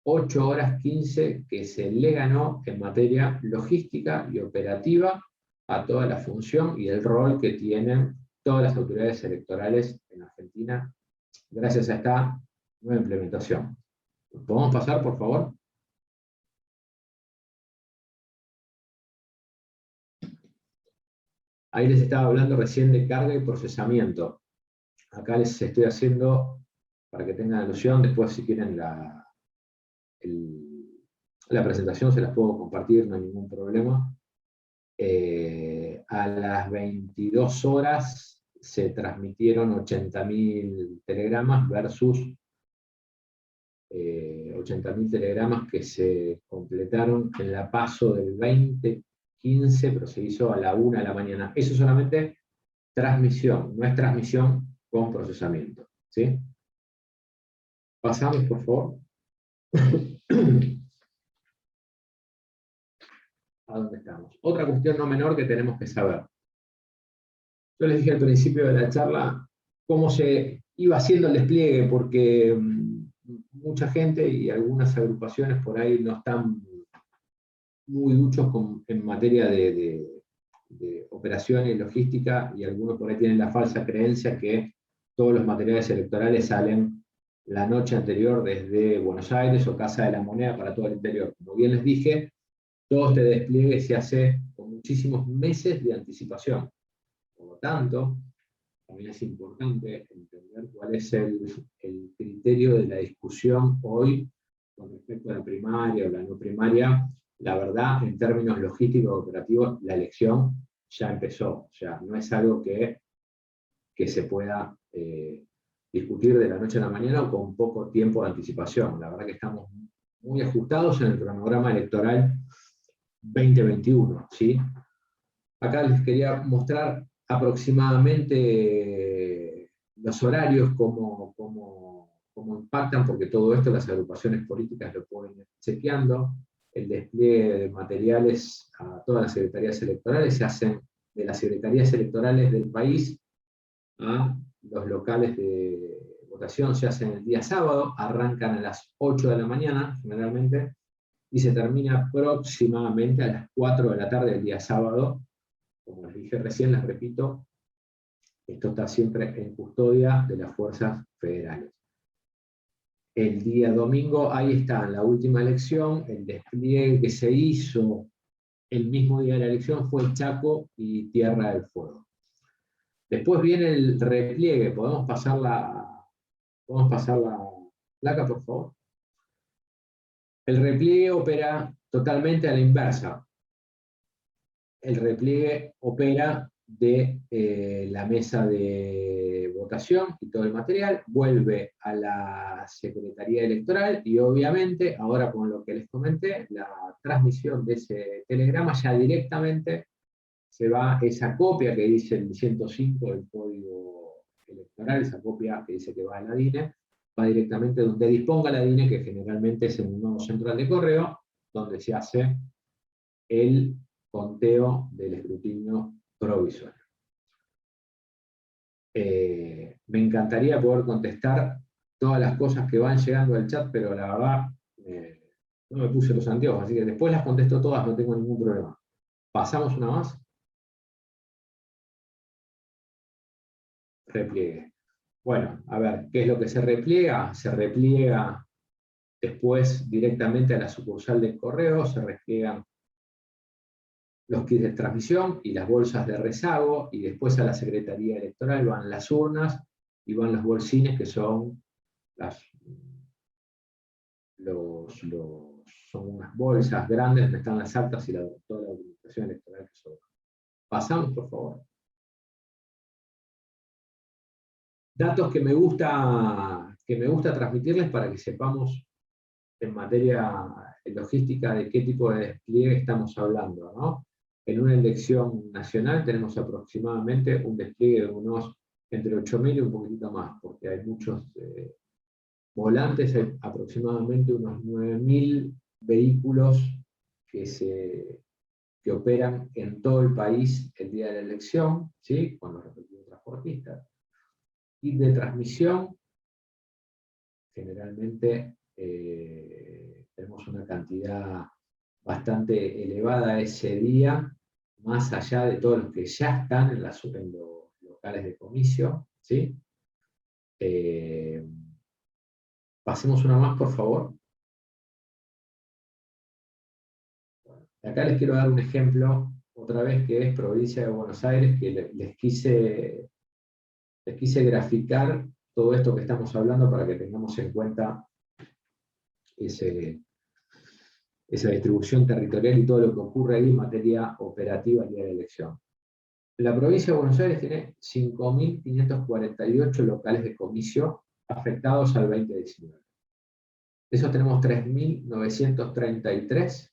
8 horas 15 que se le ganó en materia logística y operativa a toda la función y el rol que tienen todas las autoridades electorales en Argentina gracias a esta nueva implementación. ¿Podemos pasar, por favor? Ahí les estaba hablando recién de carga y procesamiento. Acá les estoy haciendo, para que tengan alusión, después si quieren la presentación se las puedo compartir, no hay ningún problema. A las 22 horas se transmitieron 80.000 telegramas versus 80.000 telegramas que se completaron en la PASO del 2015, pero se hizo a la 1 de la mañana. Eso es solamente transmisión, no es transmisión con procesamiento. ¿Sí? Pasamos, por favor. ¿A dónde estamos? Otra cuestión no menor que tenemos que saber. Yo les dije al principio de la charla cómo se iba haciendo el despliegue, porque mucha gente y algunas agrupaciones por ahí no están muy duchos en materia de operaciones y logística, y algunos por ahí tienen la falsa creencia que todos los materiales electorales salen la noche anterior desde Buenos Aires o Casa de la Moneda para todo el interior. Como bien les dije, todo este despliegue se hace con muchísimos meses de anticipación. Por lo tanto, también es importante entender cuál es el criterio de la discusión hoy con respecto a la primaria o la no primaria. La verdad, en términos logísticos operativos, la elección ya empezó. O sea, no es algo que se pueda discutir de la noche a la mañana o con poco tiempo de anticipación. La verdad que estamos muy ajustados en el cronograma electoral 2021, ¿sí? Acá les quería mostrar aproximadamente los horarios, cómo impactan, porque todo esto las agrupaciones políticas lo pueden ir chequeando. El despliegue de materiales a todas las secretarías electorales se hacen de las secretarías electorales del país a los locales de votación, se hacen el día sábado, arrancan a las 8 de la mañana, generalmente, y se termina aproximadamente a las 4 de la tarde del día sábado. Como les dije recién, les repito, esto está siempre en custodia de las fuerzas federales. El día domingo, ahí está, en la última elección, el despliegue que se hizo el mismo día de la elección fue Chaco y Tierra del Fuego. Después viene el repliegue, ¿podemos pasar la placa, por favor? El repliegue opera totalmente a la inversa. El repliegue opera de la mesa de votación y todo el material, vuelve a la Secretaría Electoral y obviamente, ahora con lo que les comenté, la transmisión de ese telegrama ya directamente se va esa copia que dice el 105 del Código Electoral, esa copia que dice que va a la DINE, va directamente donde disponga la DINE, que generalmente es en un nodo central de correo, donde se hace el conteo del escrutinio provisorio. Me encantaría poder contestar todas las cosas que van llegando al chat, pero la verdad no me puse los anteojos, así que después las contesto todas, no tengo ningún problema. ¿Pasamos una más? Repliegue. Bueno, a ver, ¿qué es lo que se repliega? Se repliega después directamente a la sucursal del correo, se repliegan los kits de transmisión y las bolsas de rezago, y después a la Secretaría Electoral van las urnas y van los bolsines, que son son unas bolsas grandes donde están las actas y toda la documentación electoral que sobra. Pasamos, por favor. Datos que me gusta transmitirles para que sepamos en materia logística de qué tipo de despliegue estamos hablando, ¿no? En una elección nacional tenemos aproximadamente un despliegue de unos entre 8.000 y un poquitito más, porque hay muchos volantes, hay aproximadamente unos 9.000 vehículos que se que operan en todo el país el día de la elección, ¿sí? Con los respectivos transportistas. Kit de transmisión, generalmente tenemos una cantidad bastante elevada ese día, más allá de todos los que ya están en los locales de comicio, ¿sí? Pasemos una más, por favor. Acá les quiero dar un ejemplo, otra vez, que es provincia de Buenos Aires, que les quise graficar todo esto que estamos hablando para que tengamos en cuenta esa distribución territorial y todo lo que ocurre ahí en materia operativa el día de la elección. La provincia de Buenos Aires tiene 5.548 locales de comicio afectados al 2019. De esos tenemos 3.933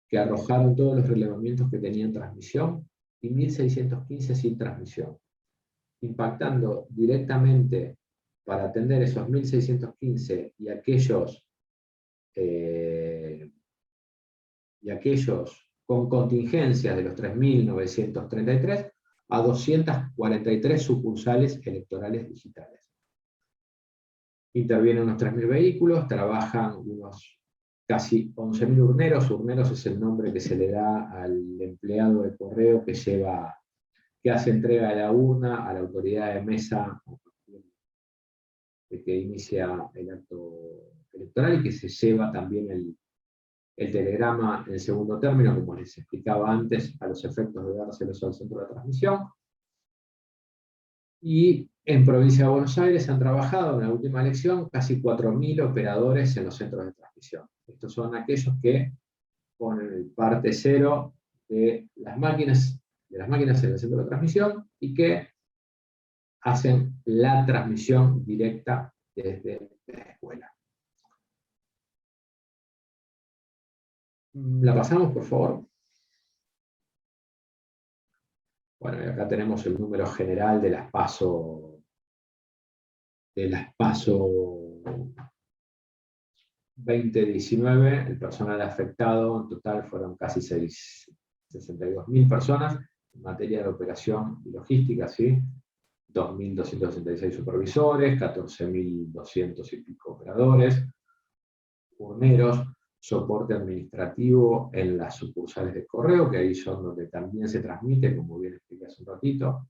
que arrojaron todos los relevamientos que tenían transmisión y 1.615 sin transmisión, impactando directamente para atender esos 1.615 y aquellos con contingencias de los 3.933 a 243 sucursales electorales digitales. Intervienen unos 3.000 vehículos, trabajan unos casi 11.000 urneros. Urneros es el nombre que se le da al empleado de correo que hace entrega de la urna a la autoridad de mesa que inicia el acto electoral y que se lleva también el telegrama en segundo término, como les explicaba antes, a los efectos de dárselos al centro de transmisión. Y en provincia de Buenos Aires han trabajado en la última elección casi 4.000 operadores en los centros de transmisión. Estos son aquellos que ponen el parte cero de las máquinas en el centro de transmisión y que hacen la transmisión directa desde la escuela. ¿La pasamos, por favor? Bueno, y acá tenemos el número general de las PASO 2019, el personal afectado en total fueron casi 62.000 personas, en materia de operación y logística, ¿sí? 2.266 supervisores, 14.200 y pico operadores, urneros, soporte administrativo en las sucursales de correo, que ahí son donde también se transmite, como bien expliqué hace un ratito.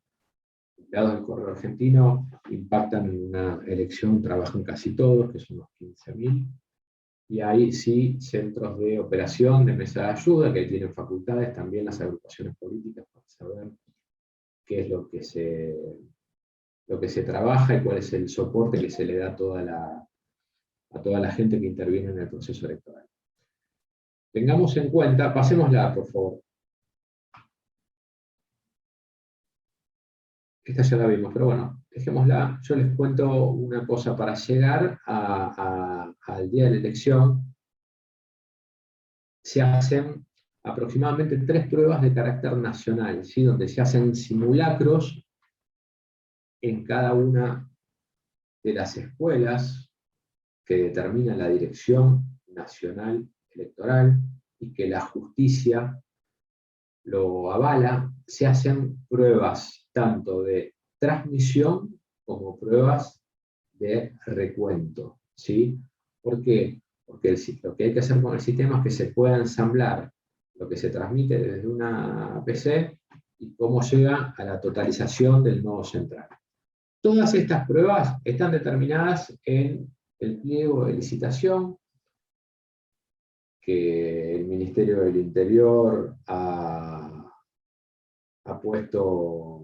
Empleados del correo argentino impactan en una elección, trabajan casi todos, que son unos 15.000. Y ahí sí, centros de operación, de mesa de ayuda, que tienen facultades, también las agrupaciones políticas, para saber qué es lo que se trabaja y cuál es el soporte que se le da a toda la gente que interviene en el proceso electoral. Tengamos en cuenta, pasémosla, por favor. Esta ya la vimos, pero bueno, dejémosla. Yo les cuento una cosa. Para llegar al día de la elección, se hacen aproximadamente 3 pruebas de carácter nacional, ¿sí? Donde se hacen simulacros en cada una de las escuelas que determina la Dirección Nacional Electoral y que la justicia lo avala. Se hacen pruebas tanto de transmisión como pruebas de recuento, ¿sí? ¿Por qué? Porque lo que hay que hacer con el sistema es que se pueda ensamblar lo que se transmite desde una PC y cómo llega a la totalización del nodo central. Todas estas pruebas están determinadas en el pliego de licitación que el Ministerio del Interior ha puesto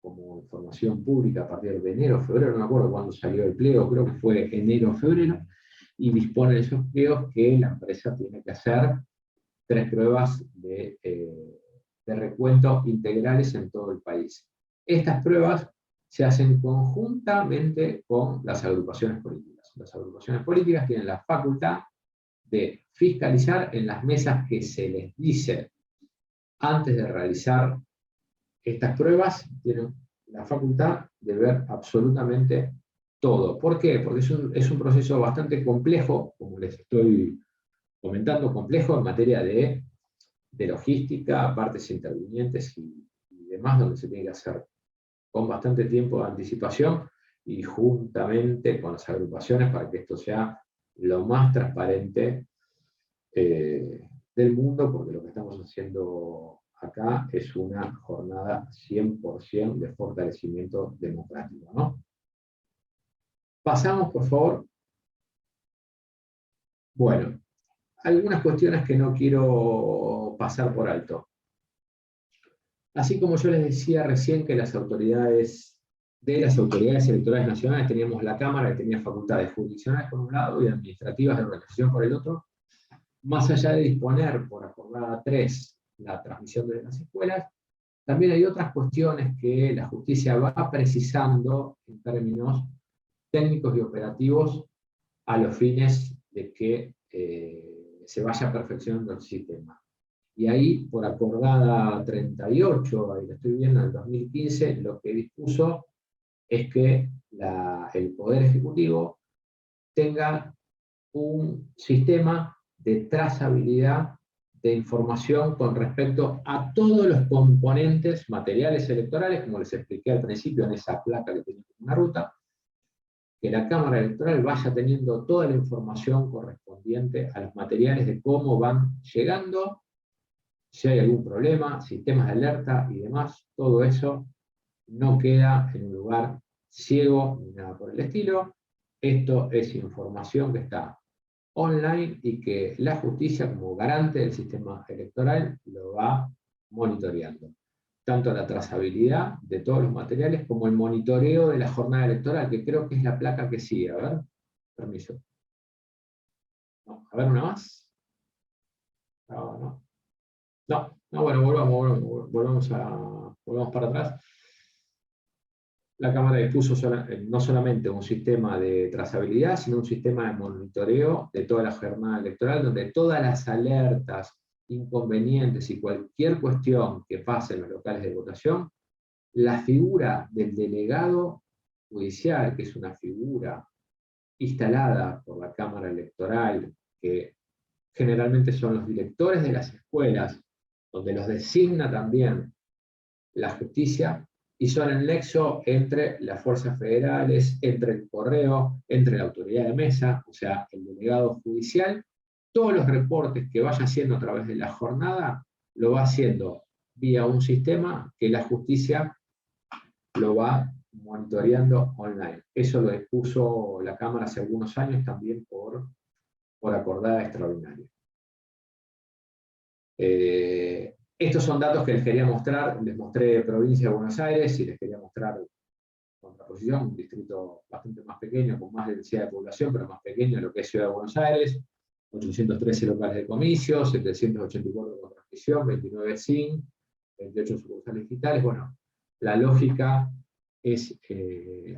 como información pública a partir de enero, febrero, no me acuerdo cuándo salió el pliego, creo que fue enero o febrero, y dispone de esos pliegos que la empresa tiene que hacer 3 pruebas de recuento integrales en todo el país. Estas pruebas se hacen conjuntamente con las agrupaciones políticas. Las agrupaciones políticas tienen la facultad de fiscalizar en las mesas que se les dice antes de realizar estas pruebas, tienen la facultad de ver absolutamente todo. ¿Por qué? Porque es un proceso bastante complejo, como les estoy comentando, complejo en materia de de logística, partes intervinientes y demás, donde se tiene que hacer con bastante tiempo de anticipación y juntamente con las agrupaciones para que esto sea lo más transparente del mundo, porque lo que estamos haciendo acá es una jornada 100% de fortalecimiento democrático, ¿no? Pasamos, por favor. Bueno, algunas cuestiones que no quiero pasar por alto. Así como yo les decía recién que las autoridades electorales nacionales teníamos la Cámara, que tenía facultades jurisdiccionales por un lado y administrativas de organización por el otro, más allá de disponer por acordada 3 la transmisión de las escuelas, también hay otras cuestiones que la justicia va precisando en términos técnicos y operativos a los fines de que se vaya perfeccionando el sistema. Y ahí, por acordada 38, ahí lo estoy viendo, en el 2015, lo que dispuso es que el Poder Ejecutivo tenga un sistema de trazabilidad de información con respecto a todos los componentes materiales electorales, como les expliqué al principio en esa placa que tenía una ruta, que la Cámara Electoral vaya teniendo toda la información correspondiente a los materiales de cómo van llegando, si hay algún problema, sistemas de alerta y demás, todo eso no queda en un lugar ciego ni nada por el estilo. Esto es información que está online y que la justicia, como garante del sistema electoral, lo va monitoreando. Tanto la trazabilidad de todos los materiales como el monitoreo de la jornada electoral, que creo que es la placa que sigue. A ver, permiso. No, a ver, una más. No, bueno, volvamos para atrás. La Cámara dispuso no solamente un sistema de trazabilidad, sino un sistema de monitoreo de toda la jornada electoral, donde todas las alertas, inconvenientes y cualquier cuestión que pase en los locales de votación, la figura del delegado judicial, que es una figura instalada por la Cámara Electoral, que generalmente son los directores de las escuelas, donde los designa también la justicia, y son el nexo entre las fuerzas federales, entre el correo, entre la autoridad de mesa, o sea, el delegado judicial. Todos los reportes que vaya haciendo a través de la jornada, lo va haciendo vía un sistema que la justicia lo va monitoreando online. Eso lo dispuso la Cámara hace algunos años también por acordada extraordinaria. Estos son datos que les quería mostrar. Les mostré provincia de Buenos Aires y les quería mostrar contraposición, un distrito bastante más pequeño, con más densidad de población, pero más pequeño de lo que es Ciudad de Buenos Aires. 813 locales de comicio, 784 con transmisión, 29 sin, 28 sucursales digitales. Bueno, la lógica es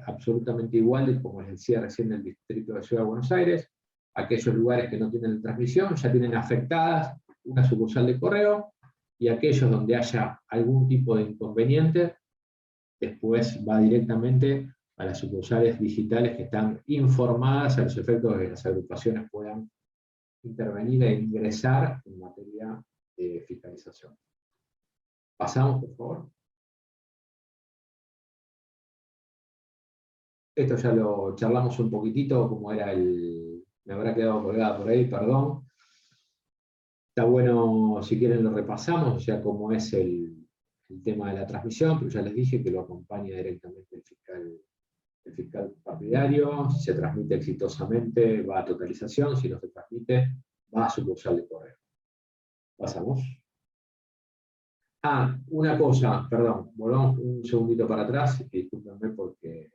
absolutamente igual de como les decía recién el distrito de Ciudad de Buenos Aires. Aquellos lugares que no tienen transmisión ya tienen afectadas una sucursal de correo, y aquellos donde haya algún tipo de inconveniente, después va directamente a las sucursales digitales que están informadas a los efectos de que las agrupaciones puedan intervenir e ingresar en materia de fiscalización. Pasamos, por favor. Esto ya lo charlamos un poquitito, como era me habrá quedado colgada por ahí, perdón. Está bueno, si quieren lo repasamos, o sea, cómo es el tema de la transmisión, pero ya les dije que lo acompaña directamente el fiscal partidario. Si se transmite exitosamente, va a totalización; si no se transmite, va a sucursal de correo. Pasamos. Una cosa, perdón, volvamos un segundito para atrás, y discúlpenme porque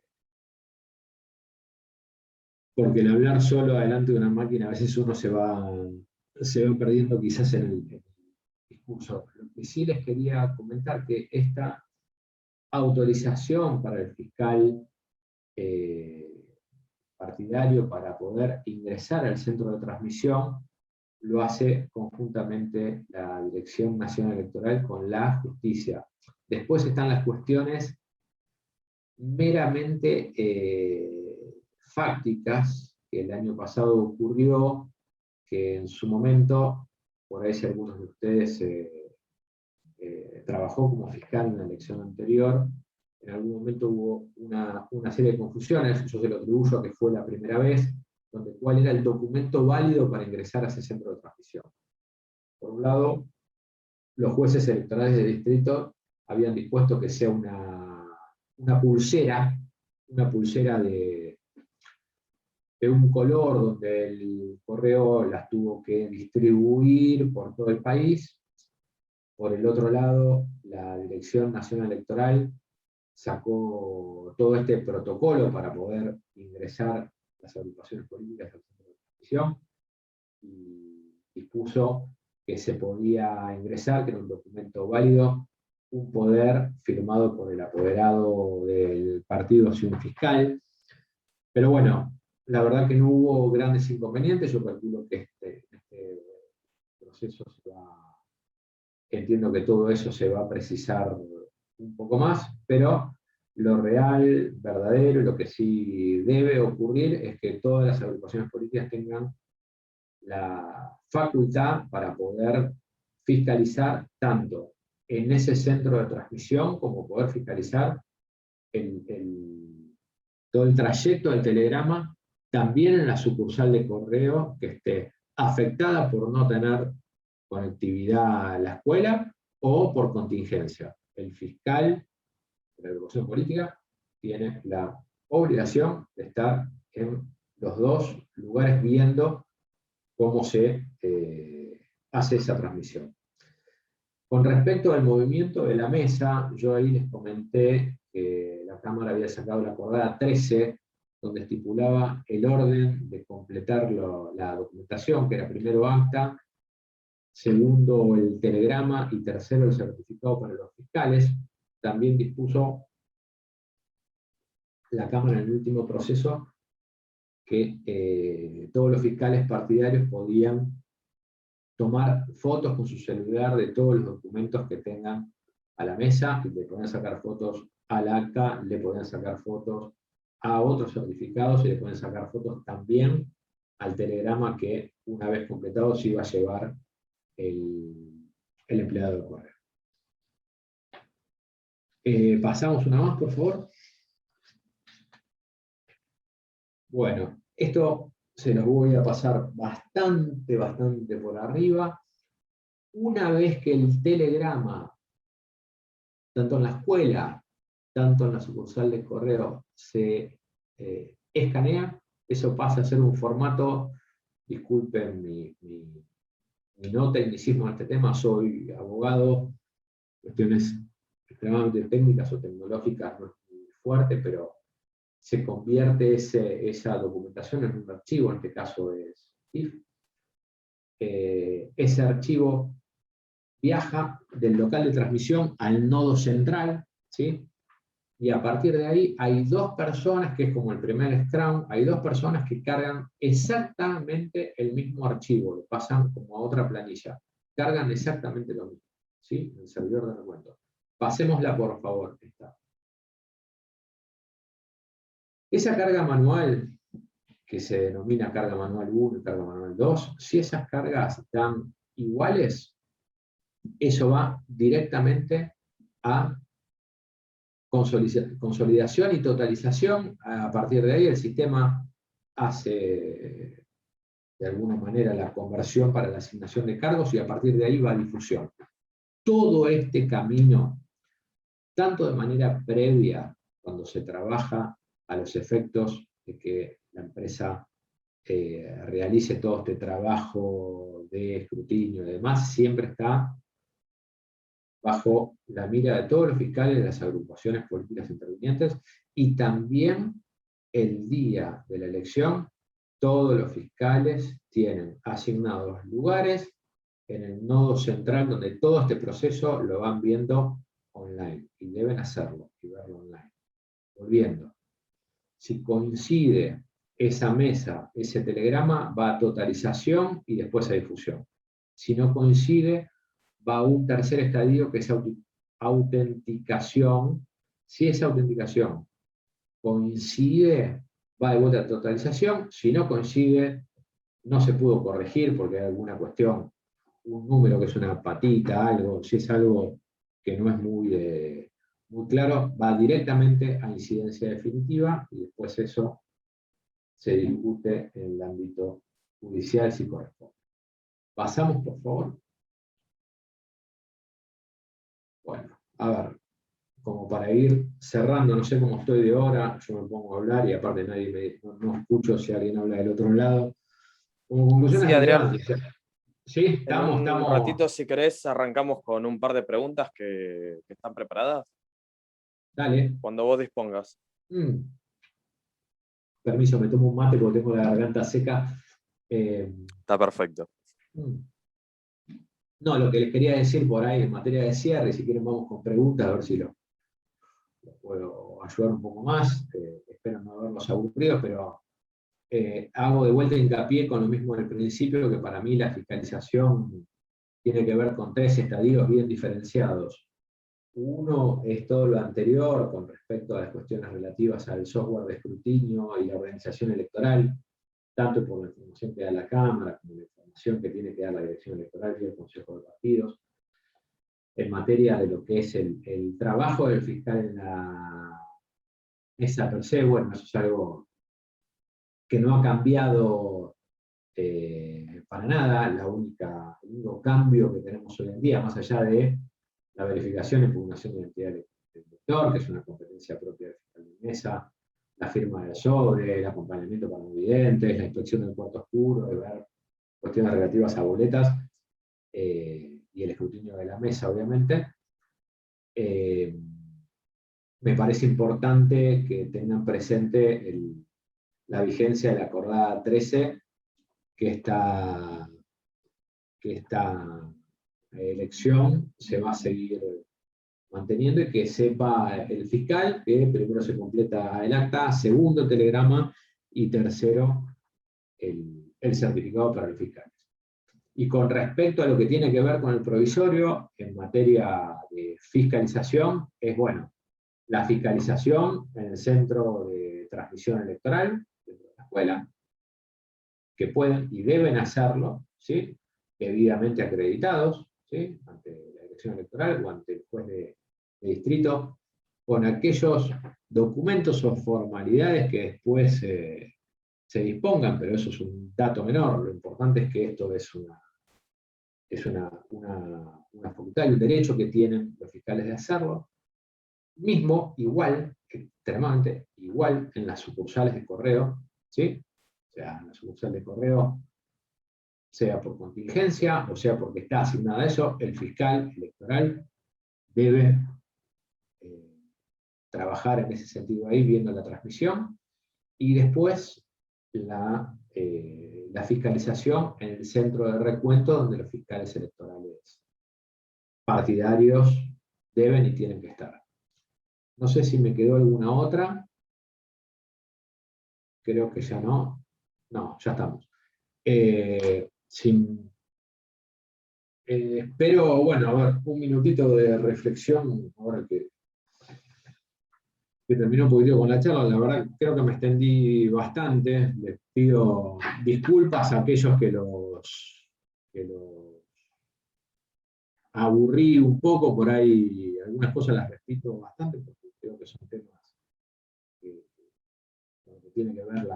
el hablar solo adelante de una máquina, a veces uno se va perdiendo quizás en el discurso. Lo que sí les quería comentar, que esta autorización para el fiscal partidario para poder ingresar al centro de transmisión lo hace conjuntamente la Dirección Nacional Electoral con la justicia. Después están las cuestiones meramente fácticas, que el año pasado ocurrió, que en su momento, por ahí si algunos de ustedes trabajó como fiscal en la elección anterior, en algún momento hubo una serie de confusiones, yo se lo atribuyo a que fue la primera vez, donde cuál era el documento válido para ingresar a ese centro de transmisión. Por un lado, los jueces electorales de distrito habían dispuesto que sea una pulsera de un color, donde el correo las tuvo que distribuir por todo el país. Por el otro lado, la Dirección Nacional Electoral sacó todo este protocolo para poder ingresar las agrupaciones políticas al centro de transmisión y dispuso que se podía ingresar, que era un documento válido, un poder firmado por el apoderado del partido hacia un fiscal. Pero bueno, la verdad que no hubo grandes inconvenientes. Yo calculo que este proceso entiendo que todo eso se va a precisar un poco más, pero lo real, verdadero, y lo que sí debe ocurrir es que todas las agrupaciones políticas tengan la facultad para poder fiscalizar tanto en ese centro de transmisión como poder fiscalizar todo el trayecto del telegrama, también en la sucursal de correo que esté afectada por no tener conectividad a la escuela o por contingencia. El fiscal de la agrupación política tiene la obligación de estar en los dos lugares viendo cómo se hace esa transmisión. Con respecto al movimiento de la mesa, yo ahí les comenté que la Cámara había sacado la acordada 13, donde estipulaba el orden de completar la documentación, que era primero acta, segundo el telegrama y tercero el certificado para los fiscales. También dispuso la Cámara en el último proceso que todos los fiscales partidarios podían tomar fotos con su celular de todos los documentos que tengan a la mesa, y le podían sacar fotos al acta, le podían sacar fotos a otros certificados, y le podían sacar fotos también al telegrama que una vez completado se iba a llevar el empleado de correo. Pasamos una más, por favor. Bueno, esto se los voy a pasar bastante por arriba. Una vez que el telegrama, tanto en la escuela, tanto en la sucursal de correo, se escanea, eso pasa a ser un formato, disculpen mi no tecnicismo en este tema, soy abogado, cuestiones extremadamente técnicas o tecnológicas no es muy fuerte, pero se convierte esa documentación en un archivo, en este caso es TIFF. Ese archivo viaja del local de transmisión al nodo central, ¿sí? Y a partir de ahí hay dos personas, que es como el primer Scrum, hay dos personas que cargan exactamente el mismo archivo, lo pasan como a otra planilla, cargan exactamente lo mismo, ¿sí? El servidor de recuento. Pasémosla, por favor. Esa carga manual, que se denomina carga manual 1 y carga manual 2, si esas cargas están iguales, eso va directamente a consolidación y totalización. A partir de ahí el sistema hace de alguna manera la conversión para la asignación de cargos, y a partir de ahí va a difusión. Todo este camino, tanto de manera previa, cuando se trabaja a los efectos de que la empresa realice todo este trabajo de escrutinio y demás, siempre está bajo la mira de todos los fiscales de las agrupaciones políticas intervinientes, y también el día de la elección todos los fiscales tienen asignados lugares en el nodo central, donde todo este proceso lo van viendo online, y deben hacerlo y verlo online. Volviendo, si coincide esa mesa, ese telegrama, va a totalización y después a difusión. Si no coincide, va a un tercer estadio, que es autenticación. Si esa autenticación coincide, va de vuelta a totalización. Si no coincide, no se pudo corregir porque hay alguna cuestión un número que es una patita, algo, si es algo que no es muy claro, va directamente a incidencia definitiva y después eso se discute en el ámbito judicial si corresponde. Pasamos, por favor. Bueno, a ver, como para ir cerrando, no sé cómo estoy de hora, yo me pongo a hablar y aparte no escucho si alguien habla del otro lado. Como conclusiones Sí, Adrián. relevantes. Sí, estamos. Un ratito, si querés, arrancamos con un par de preguntas que están preparadas. Dale. Cuando vos dispongas. Permiso, me tomo un mate porque tengo la garganta seca. Está perfecto. No, lo que les quería decir por ahí en materia de cierre, si quieren vamos con preguntas, a ver si lo puedo ayudar un poco más. Espero no haberlos aburrido, pero hago de vuelta hincapié con lo mismo del principio, que para mí la fiscalización tiene que ver con 3 estadios bien diferenciados. Uno es todo lo anterior con respecto a las cuestiones relativas al software de escrutinio y la organización electoral, tanto por la información que da la Cámara como la información que tiene que dar la Dirección Electoral y el Consejo de Partidos, en materia de lo que es el trabajo del fiscal en la mesa per se. Bueno, eso es algo que no ha cambiado para nada. El único cambio que tenemos hoy en día, más allá de la verificación e impugnación de identidad del elector, que es una competencia propia del fiscal de mesa, la firma del sobre, el acompañamiento para no videntes, la inspección del cuarto oscuro, de ver cuestiones relativas a boletas, y el escrutinio de la mesa, obviamente. Me parece importante que tengan presente la vigencia de la acordada 13, que esta elección se va a seguir manteniendo, y que sepa el fiscal que primero se completa el acta, segundo telegrama y tercero el certificado para el fiscal. Y con respecto a lo que tiene que ver con el provisorio, en materia de fiscalización, es bueno, la fiscalización en el centro de transmisión electoral, dentro de la escuela, que pueden y deben hacerlo, ¿sí?, debidamente acreditados, ¿sí?, ante la dirección electoral o ante el juez de distrito, con aquellos documentos o formalidades que después se dispongan, pero eso es un dato menor. Lo importante es que esto es una facultad y un derecho que tienen los fiscales de hacerlo. Mismo, igual, extremadamente igual en las sucursales de correo, ¿sí? O sea, en la sucursal de correo, sea por contingencia o sea porque está asignada a eso, el fiscal electoral debe trabajar en ese sentido ahí, viendo la transmisión, y después la fiscalización en el centro de recuento, donde los fiscales electorales partidarios deben y tienen que estar. No sé si me quedó alguna otra. Creo que ya no. No, ya estamos. Espero, bueno, a ver, un minutito de reflexión, ahora que terminó un poquito con la charla. La verdad, creo que me extendí bastante. Les pido disculpas a aquellos que los aburrí un poco. Por ahí algunas cosas las repito bastante, porque creo que son temas que tienen que ver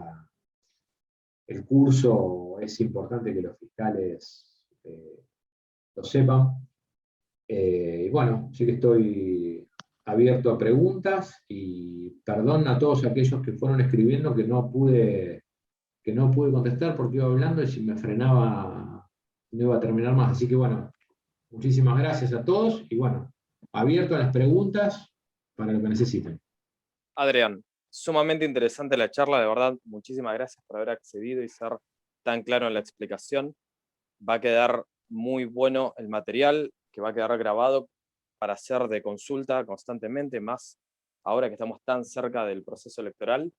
el curso. Es importante que los fiscales lo sepan. Y bueno, sí que estoy abierto a preguntas, y perdón a todos aquellos que fueron escribiendo que no pude contestar porque iba hablando, y si me frenaba no iba a terminar más. Así que bueno, muchísimas gracias a todos, y bueno, abierto a las preguntas para lo que necesiten. Adrián, sumamente interesante la charla, de verdad, muchísimas gracias por haber accedido y ser tan claro en la explicación. Va a quedar muy bueno el material, que va a quedar grabado para ser de consulta constantemente, más ahora que estamos tan cerca del proceso electoral.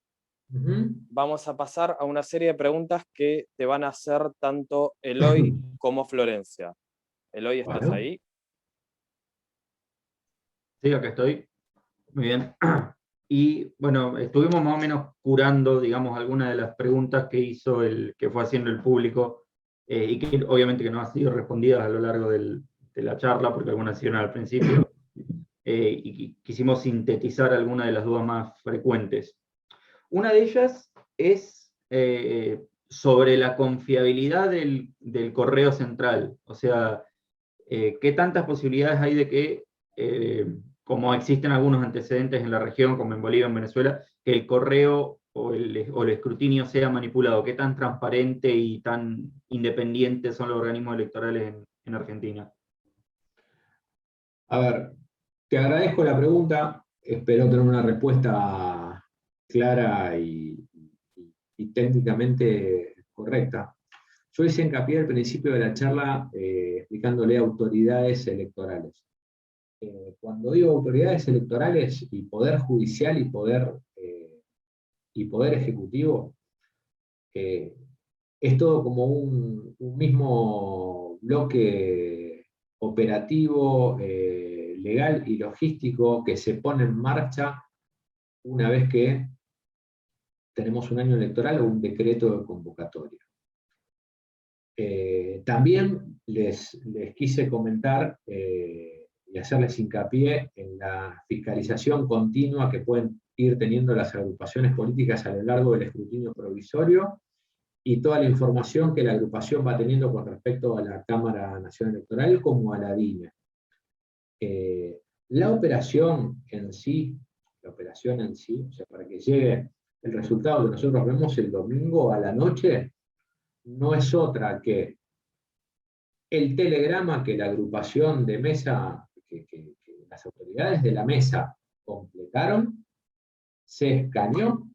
Vamos a pasar a una serie de preguntas que te van a hacer tanto Eloy como Florencia. Eloy, ¿estás Bueno. ahí? Sí, acá estoy. Muy bien. Y bueno, estuvimos más o menos curando, digamos, algunas de las preguntas que hizo que fue haciendo el público y que obviamente que no han sido respondidas a lo largo de la charla, porque algunas hicieron al principio, y quisimos sintetizar algunas de las dudas más frecuentes. Una de ellas es sobre la confiabilidad del correo central, o sea, ¿qué tantas posibilidades hay de que, como existen algunos antecedentes en la región, como en Bolivia, en Venezuela, que el correo o el escrutinio sea manipulado? ¿Qué tan transparente y tan independientes son los organismos electorales en Argentina? A ver, te agradezco la pregunta, espero tener una respuesta clara y técnicamente correcta. Yo hice hincapié al principio de la charla explicándole autoridades electorales. Cuando digo autoridades electorales y poder judicial y poder ejecutivo, es todo como un mismo bloque operativo, legal y logístico que se pone en marcha una vez que tenemos un año electoral o un decreto de convocatoria. También les quise comentar y hacerles hincapié en la fiscalización continua que pueden ir teniendo las agrupaciones políticas a lo largo del escrutinio provisorio y toda la información que la agrupación va teniendo con respecto a la Cámara Nacional Electoral como a la DINE. La operación en sí, o sea, para que llegue el resultado que nosotros vemos el domingo a la noche, no es otra que el telegrama que la agrupación de mesa, que las autoridades de la mesa completaron, se escaneó,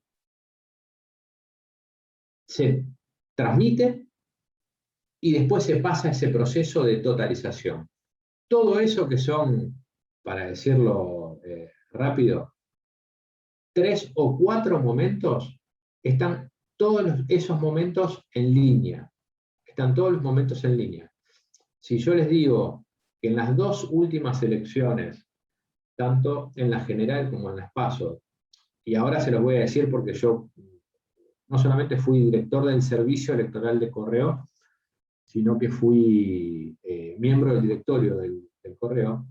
se transmite y después se pasa ese proceso de totalización. Todo eso que son, para decirlo rápido, 3 o 4 momentos, están todos esos momentos en línea. Están todos los momentos en línea. Si yo les digo que en las 2 últimas elecciones, tanto en la general como en las PASO, y ahora se los voy a decir porque yo no solamente fui director del servicio electoral de Correo, sino que fui miembro del directorio del Correo,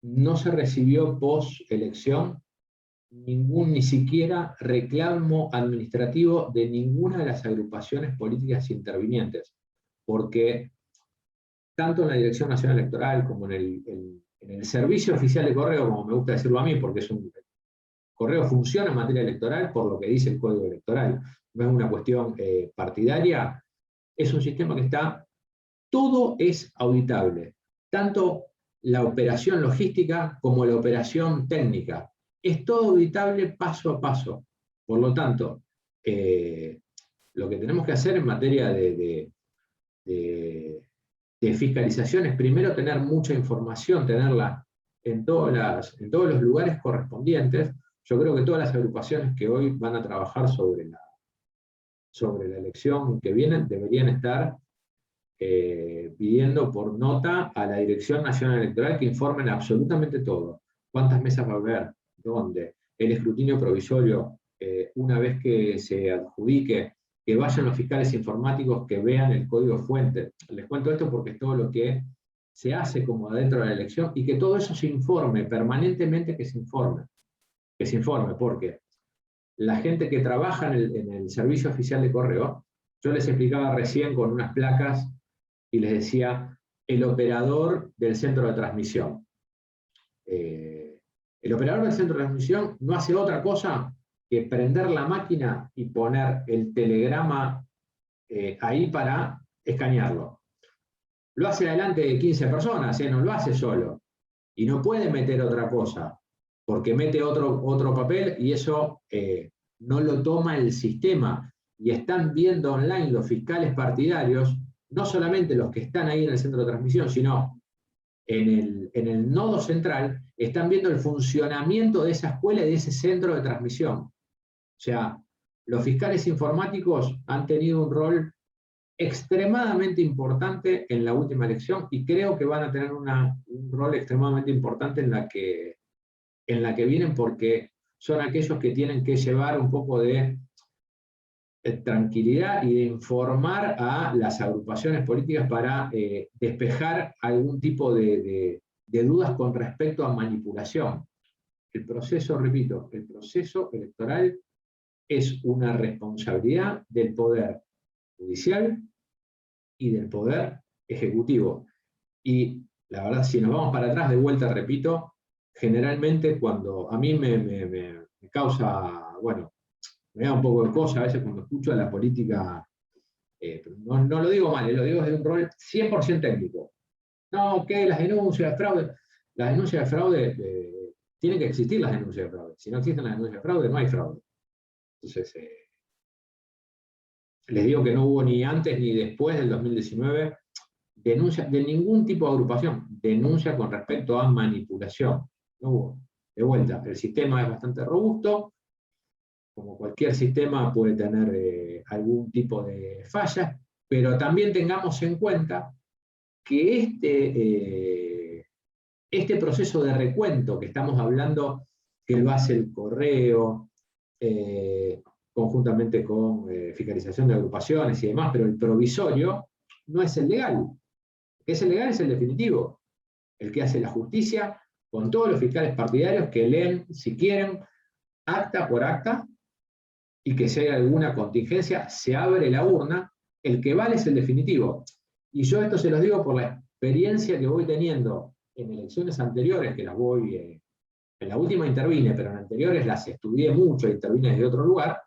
no se recibió post-elección ni siquiera reclamo administrativo de ninguna de las agrupaciones políticas intervinientes, porque tanto en la Dirección Nacional Electoral como en el Servicio Oficial de Correo, como me gusta decirlo a mí, porque Correo funciona en materia electoral por lo que dice el Código Electoral, no es una cuestión partidaria, es un sistema que está, todo es auditable, tanto la operación logística como la operación técnica, es todo auditable paso a paso. Por lo tanto, lo que tenemos que hacer en materia de fiscalización es primero tener mucha información, tenerla en todos los lugares correspondientes. Yo creo que todas las agrupaciones que hoy van a trabajar sobre la elección que viene deberían estar pidiendo por nota a la Dirección Nacional Electoral que informen absolutamente todo. ¿Cuántas mesas va a haber? ¿Dónde? El escrutinio provisorio, una vez que se adjudique, que vayan los fiscales informáticos que vean el código fuente. Les cuento esto porque es todo lo que se hace como adentro de la elección y que todo eso se informe, permanentemente que se informe. Que se informe, porque la gente que trabaja en el servicio oficial de correo, yo les explicaba recién con unas placas y les decía el operador del centro de transmisión. El operador del centro de transmisión no hace otra cosa que prender la máquina y poner el telegrama ahí para escanearlo. Lo hace delante de 15 personas, no lo hace solo. Y no puede meter otra cosa, porque mete otro papel y eso no lo toma el sistema. Y están viendo online los fiscales partidarios, no solamente los que están ahí en el centro de transmisión, sino en el nodo central, están viendo el funcionamiento de esa escuela y de ese centro de transmisión. O sea, los fiscales informáticos han tenido un rol extremadamente importante en la última elección y creo que van a tener un rol extremadamente importante en la que vienen, porque son aquellos que tienen que llevar un poco de tranquilidad y de informar a las agrupaciones políticas para despejar algún tipo de dudas con respecto a manipulación. El proceso, repito, el proceso electoral es una responsabilidad del Poder Judicial y del Poder Ejecutivo. Y la verdad, si nos vamos para atrás, de vuelta, repito, generalmente cuando a mí me causa, bueno, me da un poco de cosa a veces cuando escucho a la política, no lo digo mal, lo digo desde un rol 100% técnico. No, que las denuncias de fraude, tienen que existir las denuncias de fraude. Si no existen las denuncias de fraude, no hay fraude. Entonces, les digo que no hubo ni antes ni después del 2019 denuncia de ningún tipo de agrupación, denuncia con respecto a manipulación. No hubo. De vuelta, el sistema es bastante robusto, como cualquier sistema puede tener algún tipo de fallas, pero también tengamos en cuenta que este proceso de recuento que estamos hablando, que lo hace el correo, conjuntamente con fiscalización de agrupaciones y demás, pero el provisorio no es el legal. El que es el legal es el definitivo, el que hace la justicia con todos los fiscales partidarios que leen, si quieren, acta por acta, y que si hay alguna contingencia, se abre la urna, el que vale es el definitivo. Y yo esto se los digo por la experiencia que voy teniendo en elecciones anteriores, que las voy, en la última intervine, pero en anteriores las estudié mucho, intervine desde otro lugar,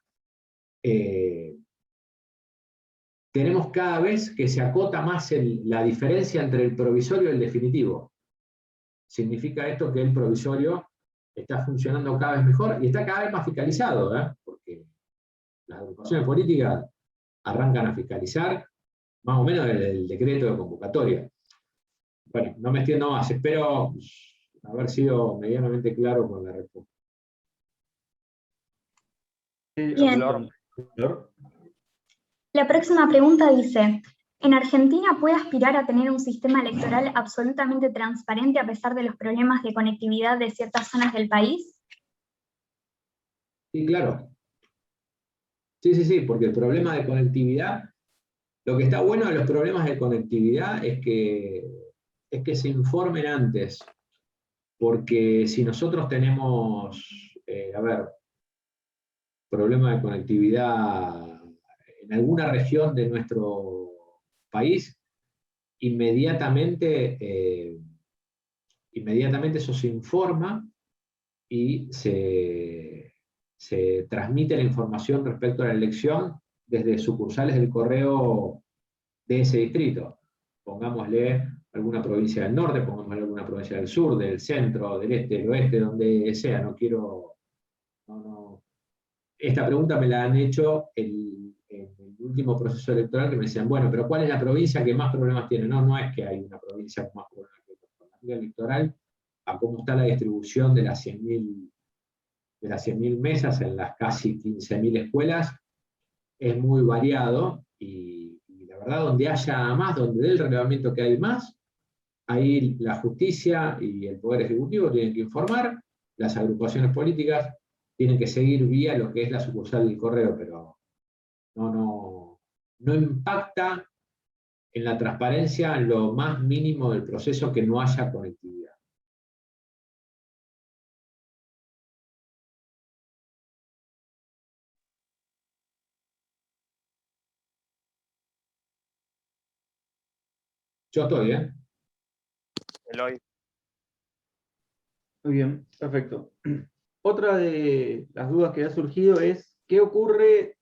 tenemos cada vez que se acota más la diferencia entre el provisorio y el definitivo. Significa esto que el provisorio está funcionando cada vez mejor y está cada vez más fiscalizado, porque las agrupaciones políticas arrancan a fiscalizar más o menos el decreto de convocatoria. Bueno, no me extiendo más, espero haber sido medianamente claro con la respuesta. Bien. La próxima pregunta dice: ¿en Argentina puede aspirar a tener un sistema electoral absolutamente transparente a pesar de los problemas de conectividad de ciertas zonas del país? Sí, claro. Sí, porque el problema de conectividad, lo que está bueno de los problemas de conectividad es que se informen antes, porque si nosotros tenemos, problema de conectividad en alguna región de nuestro país, inmediatamente eso se informa y se transmite la información respecto a la elección desde sucursales del correo de ese distrito. Pongámosle alguna provincia del norte, pongámosle alguna provincia del sur, del centro, del este, del oeste, donde sea. Esta pregunta me la han hecho en el último proceso electoral, que me decían, bueno, pero ¿cuál es la provincia que más problemas tiene? No es que hay una provincia con más problemas que otra. Con la ley electoral, a cómo está la distribución de las 100.000 mesas en las casi 15.000 escuelas, es muy variado, y la verdad, donde haya más, donde dé el relevamiento que hay más, ahí la justicia y el Poder Ejecutivo tienen que informar, las agrupaciones políticas tienen que seguir vía lo que es la sucursal del correo, pero no impacta en la transparencia en lo más mínimo del proceso que no haya conectividad. Yo estoy, Eloy. Muy bien, perfecto. Otra de las dudas que ha surgido es, ¿qué ocurre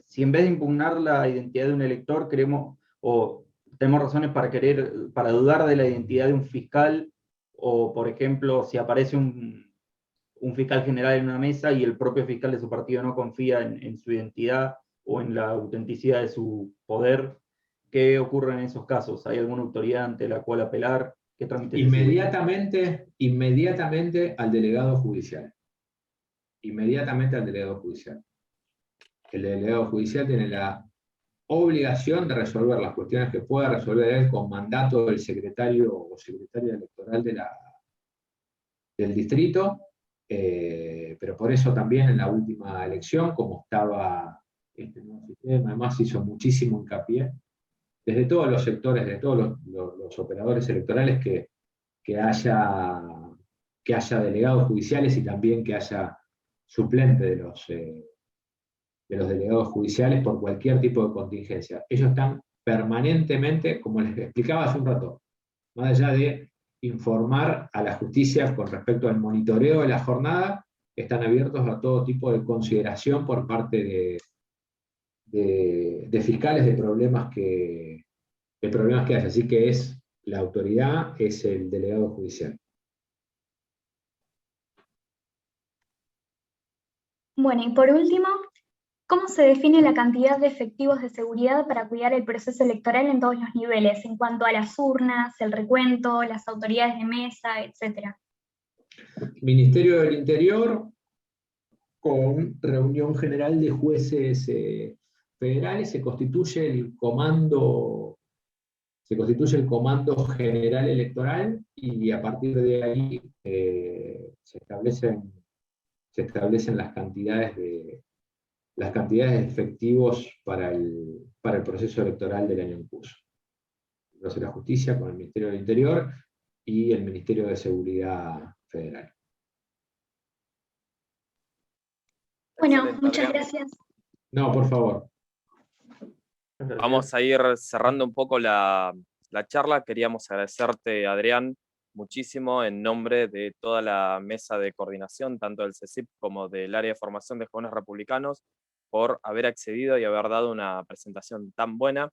si en vez de impugnar la identidad de un elector queremos, o tenemos razones para dudar de la identidad de un fiscal, o por ejemplo, si aparece un fiscal general en una mesa y el propio fiscal de su partido no confía en su identidad o en la autenticidad de su poder? ¿Qué ocurre en esos casos? ¿Hay alguna autoridad ante la cual apelar? ¿Qué trámite? Inmediatamente al delegado judicial. Inmediatamente al delegado judicial. El delegado judicial tiene la obligación de resolver las cuestiones que pueda resolver él con mandato del secretario o secretaria electoral del distrito, pero por eso también en la última elección, como estaba este nuevo sistema. Además hizo muchísimo hincapié desde todos los sectores, de todos los operadores electorales, que haya delegados judiciales y también que haya suplente de los delegados judiciales por cualquier tipo de contingencia. Ellos están permanentemente, como les explicaba hace un rato, más allá de informar a la justicia con respecto al monitoreo de la jornada, están abiertos a todo tipo de consideración por parte de fiscales de problemas que haya. Así que la autoridad es el delegado judicial. Bueno, y por último, ¿cómo se define la cantidad de efectivos de seguridad para cuidar el proceso electoral en todos los niveles, en cuanto a las urnas, el recuento, las autoridades de mesa, etcétera? Ministerio del Interior, con reunión general de jueces federales, se constituye el Comando General Electoral, y a partir de ahí se establecen las cantidades de efectivos para el proceso electoral del año en curso. Los de la Justicia con el Ministerio del Interior y el Ministerio de Seguridad Federal. Bueno, Excelente, muchas Adrián. gracias. No, por favor. Vamos a ir cerrando un poco la charla. Queríamos agradecerte, Adrián, muchísimo en nombre de toda la mesa de coordinación, tanto del CECIP como del área de formación de jóvenes republicanos, por haber accedido y haber dado una presentación tan buena.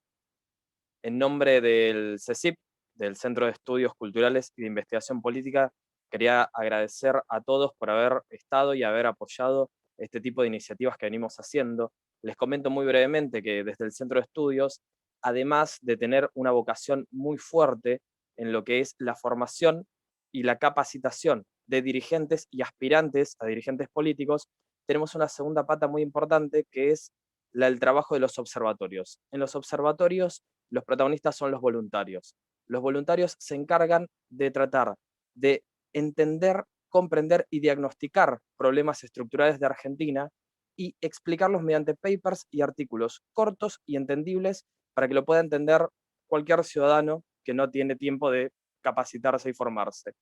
En nombre del CECIP, del Centro de Estudios Culturales y de Investigación Política, quería agradecer a todos por haber estado y haber apoyado este tipo de iniciativas que venimos haciendo. Les comento muy brevemente que desde el Centro de Estudios, además de tener una vocación muy fuerte en lo que es la formación y la capacitación de dirigentes y aspirantes a dirigentes políticos, tenemos una segunda pata muy importante, que es el trabajo de los observatorios. En los observatorios, los protagonistas son los voluntarios. Los voluntarios se encargan de tratar de entender, comprender y diagnosticar problemas estructurales de Argentina y explicarlos mediante papers y artículos cortos y entendibles para que lo pueda entender cualquier ciudadano que no tiene tiempo de capacitarse y formarse.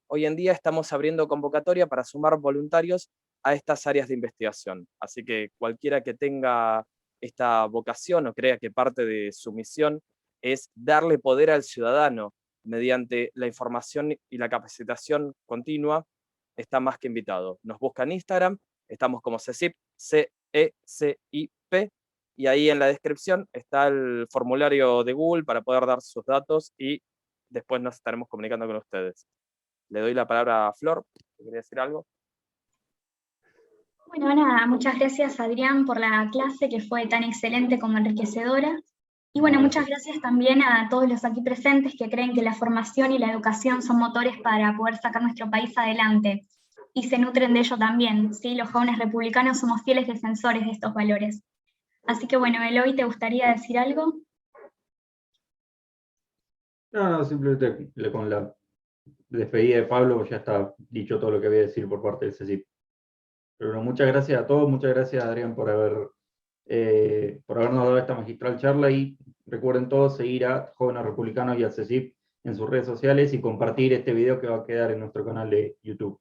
Hoy en día estamos abriendo convocatoria para sumar voluntarios a estas áreas de investigación. Así que cualquiera que tenga esta vocación o crea que parte de su misión es darle poder al ciudadano mediante la información y la capacitación continua, está más que invitado. Nos busca en Instagram, estamos como CECIP, CECIP, y ahí en la descripción está el formulario de Google para poder dar sus datos y después nos estaremos comunicando con ustedes. Le doy la palabra a Flor, ¿quería decir algo? Bueno, nada, muchas gracias, Adrián, por la clase que fue tan excelente como enriquecedora. Y bueno, muchas gracias también a todos los aquí presentes que creen que la formación y la educación son motores para poder sacar nuestro país adelante. Y se nutren de ello también, ¿sí? Los jóvenes republicanos somos fieles defensores de estos valores. Así que bueno, Eloy, ¿te gustaría decir algo? No, simplemente con la despedida de Pablo ya está dicho todo lo que había que decir por parte del CECIP. Pero bueno, muchas gracias a todos, muchas gracias, Adrián, por habernos dado esta magistral charla, y recuerden todos seguir a Jóvenes Republicanos y al CECIP en sus redes sociales y compartir este video que va a quedar en nuestro canal de YouTube.